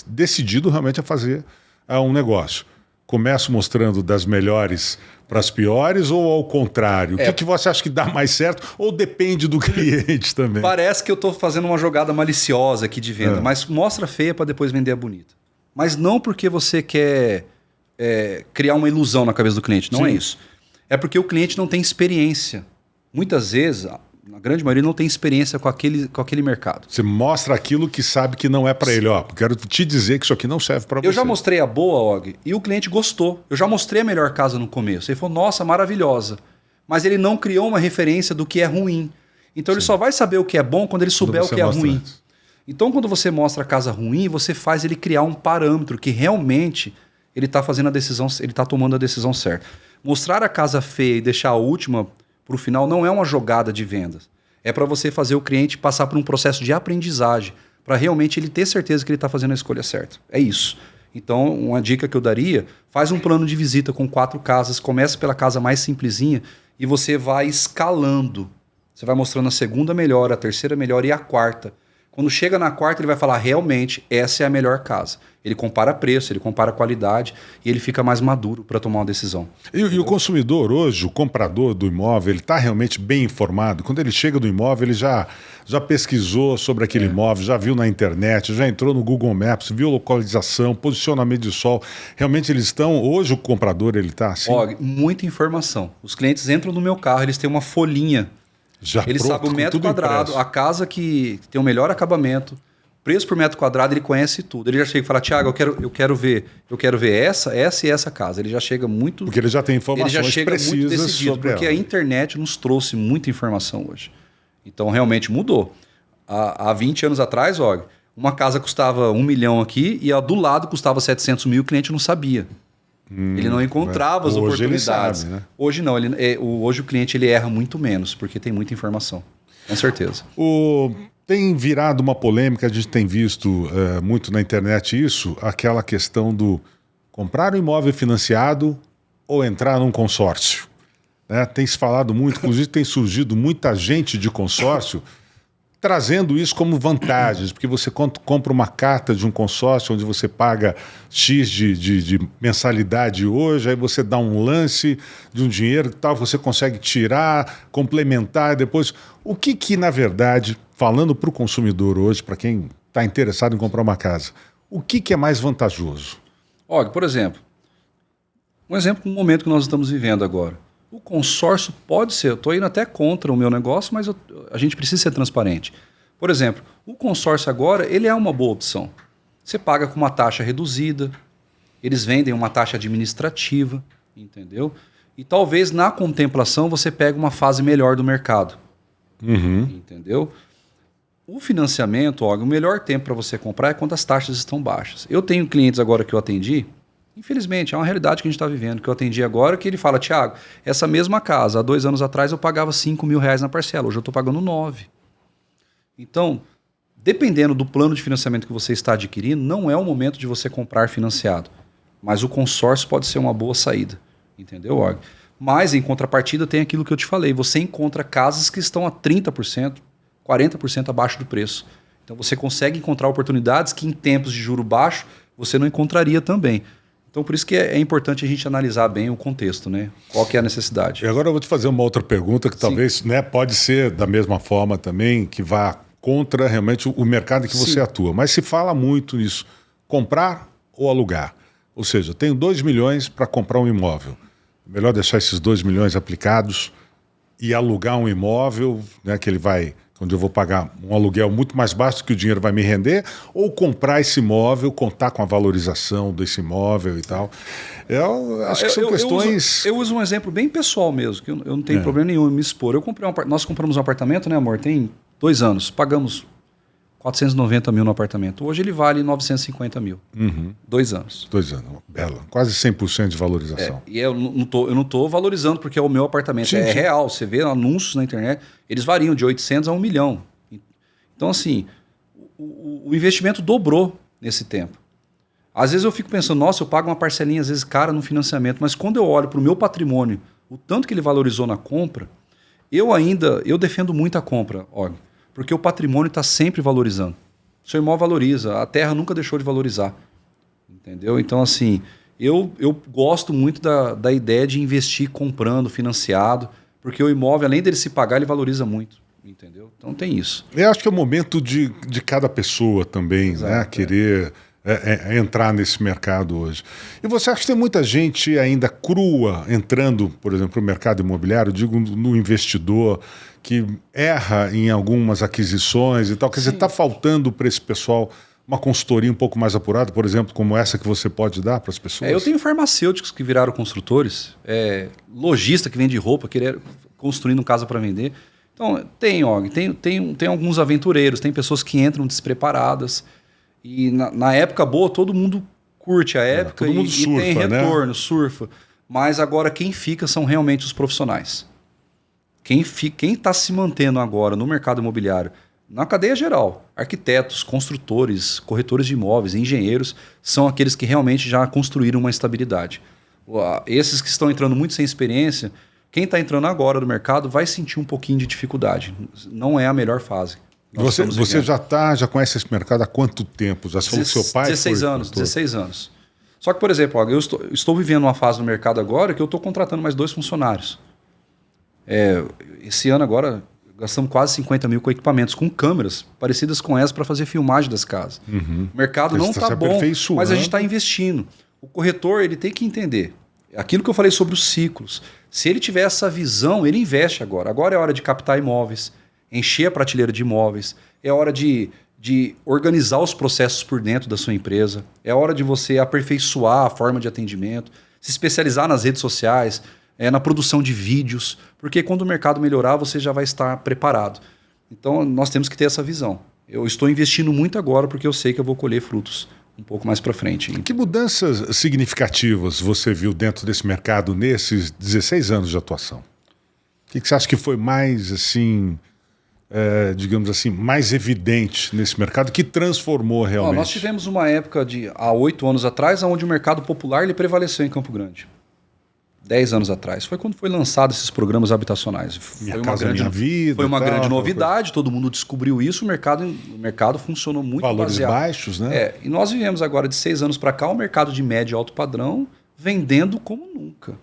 decidido realmente a fazer um negócio. Começo mostrando das melhores para as piores ou ao contrário? O que você acha que dá mais certo ou depende do cliente também? Parece que eu estou fazendo uma jogada maliciosa aqui de venda, mas mostra feia para depois vender a bonita. Mas não porque você quer criar uma ilusão na cabeça do cliente, não é isso. É porque o cliente não tem experiência. Muitas vezes, na grande maioria, não tem experiência com aquele mercado. Você mostra aquilo que sabe que não é para ele. Quero te dizer que isso aqui não serve para você. Eu já mostrei a boa, e o cliente gostou. Eu já mostrei a melhor casa no começo. Ele falou, nossa, maravilhosa. Mas ele não criou uma referência do que é ruim. Então ele só vai saber o que é bom quando ele souber o que é ruim. Então quando você mostra a casa ruim, você faz ele criar um parâmetro que realmente ele está fazendo a decisão, ele está tomando a decisão certa. Mostrar a casa feia e deixar a última para o final não é uma jogada de vendas. É para você fazer o cliente passar por um processo de aprendizagem, para realmente ele ter certeza que ele está fazendo a escolha certa. É isso. Então, uma dica que eu daria, faz um plano de visita com 4 casas, começa pela casa mais simplesinha e você vai escalando. Você vai mostrando a segunda melhor, a terceira melhor e a quarta. Quando chega na quarta, ele vai falar, realmente, essa é a melhor casa. Ele compara preço, ele compara qualidade e ele fica mais maduro para tomar uma decisão. E o consumidor hoje, o comprador do imóvel, ele está realmente bem informado? Quando ele chega no imóvel, ele já pesquisou sobre aquele imóvel, já viu na internet, já entrou no Google Maps, viu localização, posicionamento de sol. Realmente eles estão... Hoje o comprador, ele está assim? Muita informação. Os clientes entram no meu carro, eles têm uma folhinha. Ele sabe o metro quadrado, a casa que tem o melhor acabamento, preço por metro quadrado, ele conhece tudo. Ele já chega e fala, Thiago, eu quero ver essa e essa casa. Ele já chega muito... Porque ele já tem informações precisas muito decidido, sobre porque ela. A internet nos trouxe muita informação hoje. Então, realmente mudou. Há 20 anos atrás, uma casa custava 1 milhão aqui e a do lado custava 700 mil e o cliente não sabia. Ele não encontrava as oportunidades. Ele sabe, né? Hoje não. Hoje o cliente ele erra muito menos, porque tem muita informação. Com certeza. Tem virado uma polêmica, a gente tem visto muito na internet isso, aquela questão do comprar um imóvel financiado ou entrar num consórcio. Né? Tem se falado muito, inclusive tem surgido muita gente de consórcio trazendo isso como vantagens, porque você compra uma carta de um consórcio onde você paga X de mensalidade hoje, aí você dá um lance de um dinheiro e tal, você consegue tirar, complementar depois. O que na verdade, falando para o consumidor hoje, para quem está interessado em comprar uma casa, o que é mais vantajoso? Por exemplo, um exemplo no momento que nós estamos vivendo agora. O consórcio pode ser, eu estou indo até contra o meu negócio, mas a gente precisa ser transparente. Por exemplo, o consórcio agora, ele é uma boa opção. Você paga com uma taxa reduzida, eles vendem uma taxa administrativa, entendeu? E talvez na contemplação você pegue uma fase melhor do mercado, entendeu? O financiamento, o melhor tempo para você comprar é quando as taxas estão baixas. Eu tenho clientes agora que eu atendi, infelizmente, é uma realidade que a gente está vivendo, que eu atendi agora, que ele fala, Thiago, essa mesma casa, há 2 anos atrás eu pagava R$5.000 na parcela, hoje eu estou pagando 9. Então, dependendo do plano de financiamento que você está adquirindo, não é o momento de você comprar financiado. Mas o consórcio pode ser uma boa saída. Entendeu, Og? Mas, em contrapartida, tem aquilo que eu te falei. Você encontra casas que estão a 30%, 40% abaixo do preço. Então, você consegue encontrar oportunidades que, em tempos de juro baixo, você não encontraria também. Então, por isso que é importante a gente analisar bem o contexto, né? Qual que é a necessidade. E agora eu vou te fazer uma outra pergunta que talvez, né, pode ser da mesma forma também, que vá contra realmente o mercado em que você atua. Mas se fala muito nisso, comprar ou alugar. Ou seja, eu tenho 2 milhões para comprar um imóvel. Melhor deixar esses 2 milhões aplicados e alugar um imóvel, né, que ele vai, onde eu vou pagar um aluguel muito mais baixo do que o dinheiro vai me render, ou comprar esse imóvel, contar com a valorização desse imóvel e tal. Eu acho que são questões... Eu uso um exemplo bem pessoal mesmo, que eu não tenho problema nenhum em me expor. Nós compramos um apartamento, né, amor? Tem 2 anos. Pagamos 490 mil no apartamento. Hoje ele vale 950 mil. 2 anos. 2 anos. Bela. Quase 100% de valorização. E eu não estou valorizando porque é o meu apartamento. Sim. Real. Você vê anúncios na internet, eles variam de 800 a 1 milhão. Então, assim, o investimento dobrou nesse tempo. Às vezes eu fico pensando, nossa, eu pago uma parcelinha, às vezes, cara, no financiamento. Mas quando eu olho para o meu patrimônio, o tanto que ele valorizou na compra, eu defendo muito a compra, Og. Porque o patrimônio está sempre valorizando. O seu imóvel valoriza, a terra nunca deixou de valorizar. Entendeu? Então, assim, eu gosto muito da ideia de investir comprando, financiado, porque o imóvel, além dele se pagar, ele valoriza muito. Entendeu? Então tem isso. Eu acho que é o momento de cada pessoa também, exato, né? Querer entrar nesse mercado hoje. E você acha que tem muita gente ainda crua entrando, por exemplo, no mercado imobiliário, digo, no investidor, que erra em algumas aquisições e tal? Quer dizer, está faltando para esse pessoal uma consultoria um pouco mais apurada, por exemplo, como essa que você pode dar para as pessoas? Eu tenho farmacêuticos que viraram construtores, lojista que vende roupa, construindo casa para vender. Então, tem alguns aventureiros, tem pessoas que entram despreparadas. E na época boa, todo mundo curte a época todo mundo surfa, e tem retorno, né? surfa. Mas agora quem fica são realmente os profissionais. Quem está se mantendo agora no mercado imobiliário, na cadeia geral, arquitetos, construtores, corretores de imóveis, engenheiros, são aqueles que realmente já construíram uma estabilidade. Esses que estão entrando muito sem experiência, quem está entrando agora no mercado vai sentir um pouquinho de dificuldade. Não é a melhor fase. Você já conhece esse mercado há quanto tempo? Já falou que seu pai 16 anos, 16 anos. Só que, por exemplo, eu estou vivendo uma fase no mercado agora que eu estou contratando mais 2 funcionários. Esse ano agora gastamos quase 50 mil com equipamentos, com câmeras parecidas com essa para fazer filmagem das casas. O mercado não está bom, mas a gente está investindo. O corretor ele tem que entender aquilo que eu falei sobre os ciclos. Se ele tiver essa visão, ele investe agora. Agora é hora de captar imóveis, encher a prateleira de imóveis, é hora de organizar os processos por dentro da sua empresa, é hora de você aperfeiçoar a forma de atendimento, se especializar nas redes sociais, na produção de vídeos, porque quando o mercado melhorar, você já vai estar preparado. Então, nós temos que ter essa visão. Eu estou investindo muito agora porque eu sei que eu vou colher frutos um pouco mais para frente. Que mudanças significativas você viu dentro desse mercado nesses 16 anos de atuação? O que você acha que foi mais, assim, digamos assim, mais evidente nesse mercado, que transformou realmente? Nós tivemos uma época há 8 anos atrás, onde o mercado popular ele prevaleceu em Campo Grande. 10 anos atrás. Foi quando foi lançado esses programas habitacionais. Minha Casa Minha Vida. Foi uma grande novidade, todo mundo descobriu isso, o mercado funcionou muito valores baseado. baixos, né? E nós vivemos agora de 6 anos para cá um mercado de médio e alto padrão vendendo como nunca.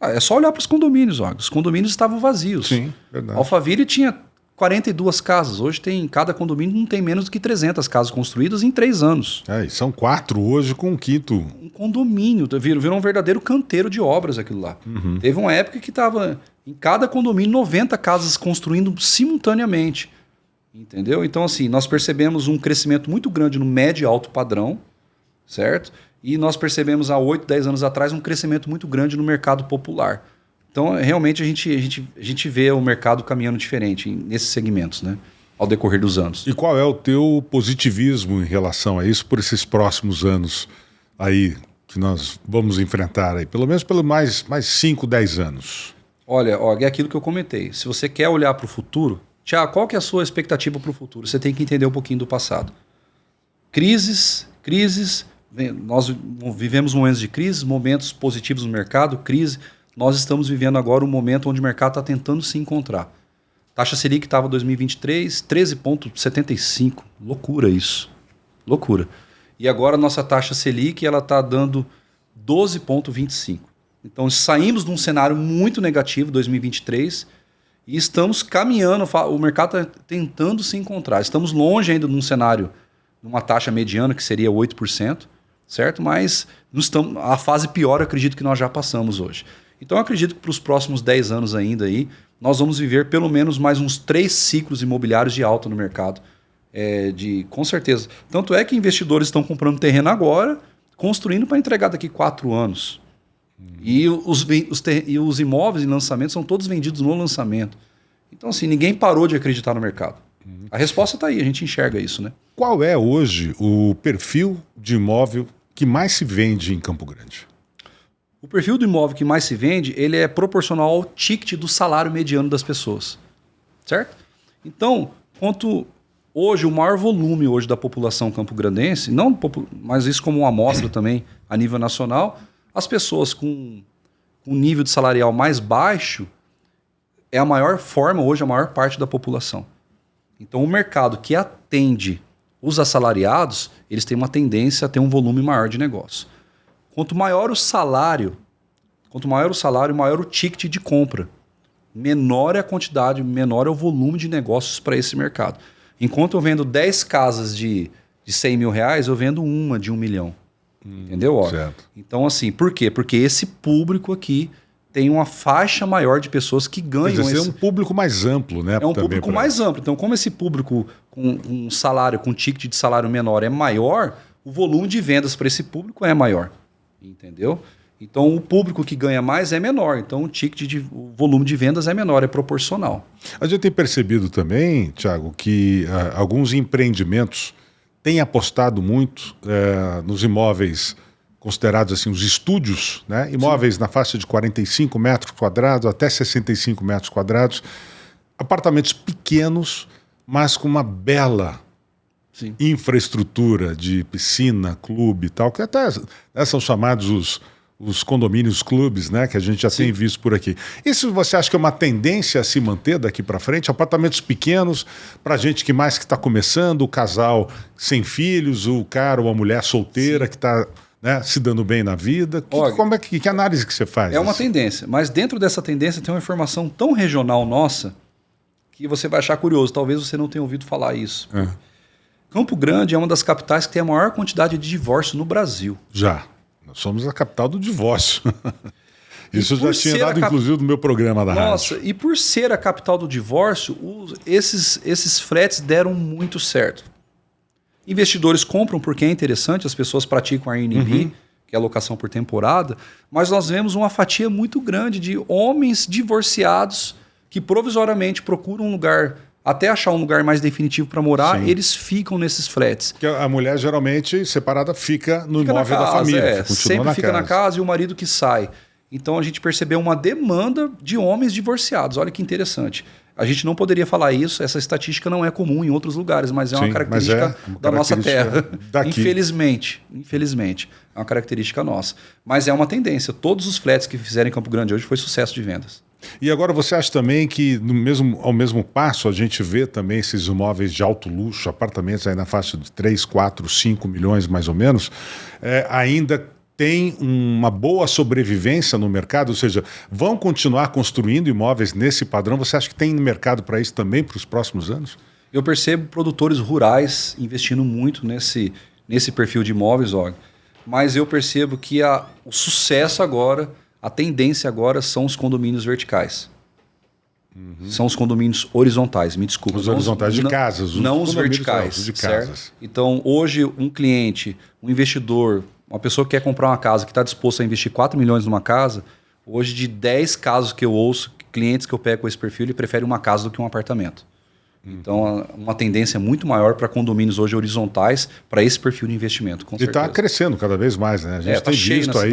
É só olhar para os condomínios. Os condomínios estavam vazios. Sim, verdade. Alphaville tinha 42 casas. Hoje cada condomínio não tem menos do que 300 casas construídas em 3 anos. E são 4 hoje com um quinto. Um condomínio, virou um verdadeiro canteiro de obras aquilo lá. Teve uma época que estava em cada condomínio 90 casas construindo simultaneamente. Entendeu? Então, assim, nós percebemos um crescimento muito grande no médio e alto padrão, certo? E nós percebemos há 8, 10 anos atrás um crescimento muito grande no mercado popular. Então, realmente, a gente vê o mercado caminhando diferente nesses segmentos, né? Ao decorrer dos anos. E qual é o teu positivismo em relação a isso por esses próximos anos aí que nós vamos enfrentar aí? Pelo menos pelo mais 5, 10 anos. Olha, é aquilo que eu comentei. Se você quer olhar para o futuro, Tiago, qual que é a sua expectativa para o futuro? Você tem que entender um pouquinho do passado. Crises, nós vivemos momentos de crise, momentos positivos no mercado, crise. Nós estamos vivendo agora um momento onde o mercado está tentando se encontrar. Taxa Selic estava em 2023, 13,75. Loucura isso. Loucura. E agora a nossa taxa Selic está dando 12,25. Então saímos de um cenário muito negativo, 2023, e estamos caminhando, o mercado está tentando se encontrar. Estamos longe ainda de um cenário, de uma taxa mediana que seria 8%, certo? Mas a fase pior eu acredito que nós já passamos hoje. Então eu acredito que para os próximos 10 anos ainda aí, nós vamos viver pelo menos mais uns 3 ciclos imobiliários de alta no mercado. Com certeza. Tanto é que investidores estão comprando terreno agora, construindo para entregar daqui 4 anos. E os imóveis em lançamento são todos vendidos no lançamento. Então, assim, ninguém parou de acreditar no mercado. A resposta está aí, a gente enxerga isso, né? Qual é hoje o perfil de imóvel que mais se vende em Campo Grande? O perfil do imóvel que mais se vende, ele é proporcional ao ticket do salário mediano das pessoas. Certo? Então, hoje, o maior volume hoje da população campograndense, mas isso como uma amostra também a nível nacional, as pessoas com um nível de salarial mais baixo é a maior forma hoje, a maior parte da população. Então, o mercado que atende os assalariados, eles têm uma tendência a ter um volume maior de negócio. Quanto maior o salário, maior o ticket de compra. Menor é a quantidade, menor é o volume de negócios para esse mercado. Enquanto eu vendo 10 casas de 100 mil reais, eu vendo uma de 1 milhão. Entendeu? Certo. Então, assim, por quê? Porque esse público aqui tem uma faixa maior de pessoas que ganham. É um público mais amplo, né? É um público mais amplo. Então, como esse público com salário, com ticket de salário menor é maior, o volume de vendas para esse público é maior. Entendeu? Então, o público que ganha mais é menor. Então, o volume de vendas é menor, é proporcional. A gente tem percebido também, Tiago, que alguns empreendimentos têm apostado muito nos imóveis considerados assim, os estúdios, né? Imóveis na faixa de 45 metros quadrados até 65 metros quadrados, apartamentos pequenos, mas com uma bela infraestrutura de piscina, clube e tal, que até são chamados os condomínios clubes, né, que a gente já tem visto por aqui. Isso você acha que é uma tendência a se manter daqui para frente? Apartamentos pequenos, para gente que está começando, o casal sem filhos, o cara ou a mulher solteira que está se dando bem na vida. Que análise que você faz? É uma tendência, mas dentro dessa tendência tem uma informação tão regional nossa que você vai achar curioso. Talvez você não tenha ouvido falar isso. Campo Grande é uma das capitais que tem a maior quantidade de divórcio no Brasil. Já. Nós somos a capital do divórcio. Isso eu já tinha dado, inclusive, no meu programa da rádio. Nossa, e por ser a capital do divórcio, esses fretes deram muito certo. Investidores compram porque é interessante, as pessoas praticam Airbnb, que é a locação por temporada, mas nós vemos uma fatia muito grande de homens divorciados que provisoriamente procuram um lugar, até achar um lugar mais definitivo para morar, eles ficam nesses fretes. Porque a mulher, geralmente, separada, fica no imóvel da família. Sempre fica na casa e o marido que sai. Então a gente percebeu uma demanda de homens divorciados. Olha que interessante. A gente não poderia falar isso, essa estatística não é comum em outros lugares, mas é uma característica da nossa terra. Infelizmente, é uma característica nossa. Mas é uma tendência. Todos os flats que fizeram em Campo Grande hoje foi sucesso de vendas. E agora você acha também que ao mesmo passo a gente vê também esses imóveis de alto luxo, apartamentos aí na faixa de 3, 4, 5 milhões mais ou menos, ainda tem uma boa sobrevivência no mercado? Ou seja, vão continuar construindo imóveis nesse padrão? Você acha que tem mercado para isso também para os próximos anos? Eu percebo produtores rurais investindo muito nesse perfil de imóveis, mas eu percebo que o sucesso agora, a tendência agora são os condomínios verticais. São os condomínios horizontais, me desculpa. Os horizontais de casas. Não os verticais, de casas. Então, hoje, um cliente, um investidor, uma pessoa que quer comprar uma casa, que está disposto a investir 4 milhões numa casa, hoje de 10 casos que eu ouço, clientes que eu pego com esse perfil, ele prefere uma casa do que um apartamento. Então, uma tendência muito maior para condomínios hoje horizontais, para esse perfil de investimento, com certeza. E está crescendo cada vez mais, né? A gente tem visto aí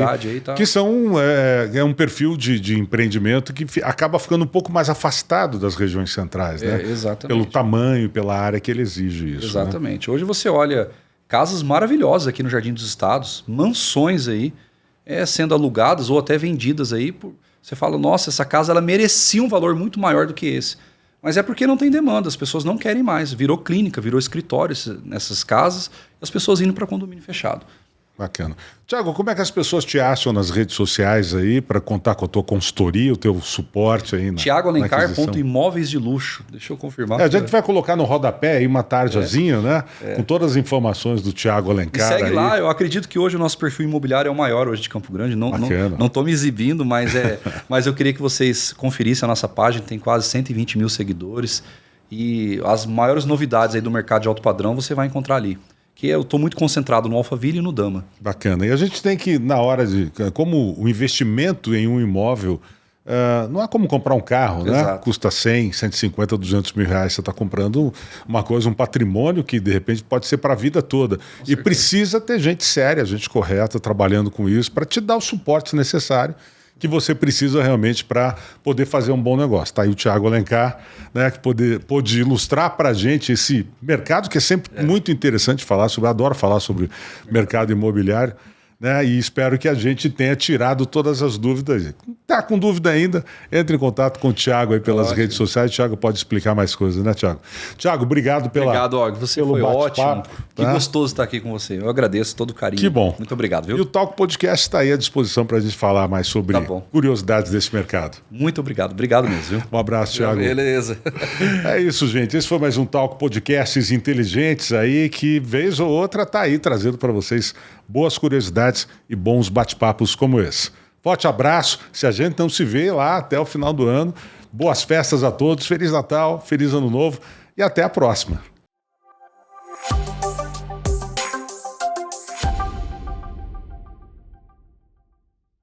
que é um perfil de empreendimento que acaba ficando um pouco mais afastado das regiões centrais, né? Exatamente. Pelo tamanho, pela área que ele exige isso. Exatamente. Né? Hoje você olha casas maravilhosas aqui no Jardim dos Estados, mansões aí, sendo alugadas ou até vendidas aí. Você fala, nossa, essa casa ela merecia um valor muito maior do que esse. Mas é porque não tem demanda, as pessoas não querem mais. Virou clínica, virou escritório nessas casas, e as pessoas indo para condomínio fechado. Bacana. Tiago, como é que as pessoas te acham nas redes sociais aí para contar com a tua consultoria, o teu suporte aí na Tiago Alencar, .imóveis de luxo. Deixa eu confirmar. A gente vai colocar no rodapé aí uma tarjazinha, né? Com todas as informações do Tiago Alencar. E segue aí. lá, eu acredito que hoje o nosso perfil imobiliário é o maior hoje de Campo Grande. Não estou me exibindo, mas eu queria que vocês conferissem a nossa página, tem quase 120 mil seguidores. E as maiores novidades aí do mercado de alto padrão você vai encontrar ali. Que eu estou muito concentrado no Alphaville e no Dama. Bacana. E a gente tem que, na hora de... Como o investimento em um imóvel não é como comprar um carro, né? Custa 100, 150, 200 mil reais. Você está comprando uma coisa, um patrimônio que, de repente, pode ser para a vida toda. E precisa ter gente séria, gente correta, trabalhando com isso, para te dar o suporte necessário que você precisa realmente para poder fazer um bom negócio. Está aí o Tiago Alencar, né, que pôde ilustrar para a gente esse mercado que é sempre muito interessante falar sobre, adoro falar sobre mercado imobiliário, né, e espero que a gente tenha tirado todas as dúvidas. Está com dúvida ainda? Entre em contato com o Tiago aí pelas redes sociais. O Tiago pode explicar mais coisas, né, Tiago? Tiago, obrigado pela... Obrigado, Og. Você foi ótimo. Que gostoso estar aqui com você. Eu agradeço todo o carinho. Que bom. Muito obrigado, viu? E o Talk Podcast está aí à disposição para a gente falar mais sobre curiosidades desse mercado. Muito obrigado. Obrigado mesmo, viu? Um abraço, Tiago. Beleza. É isso, gente. Esse foi mais um Talk Podcasts inteligentes aí que, vez ou outra, está aí trazendo para vocês boas curiosidades e bons bate-papos como esse. Forte abraço. Se a gente não se vê lá até o final do ano, boas festas a todos. Feliz Natal, feliz Ano Novo e até a próxima.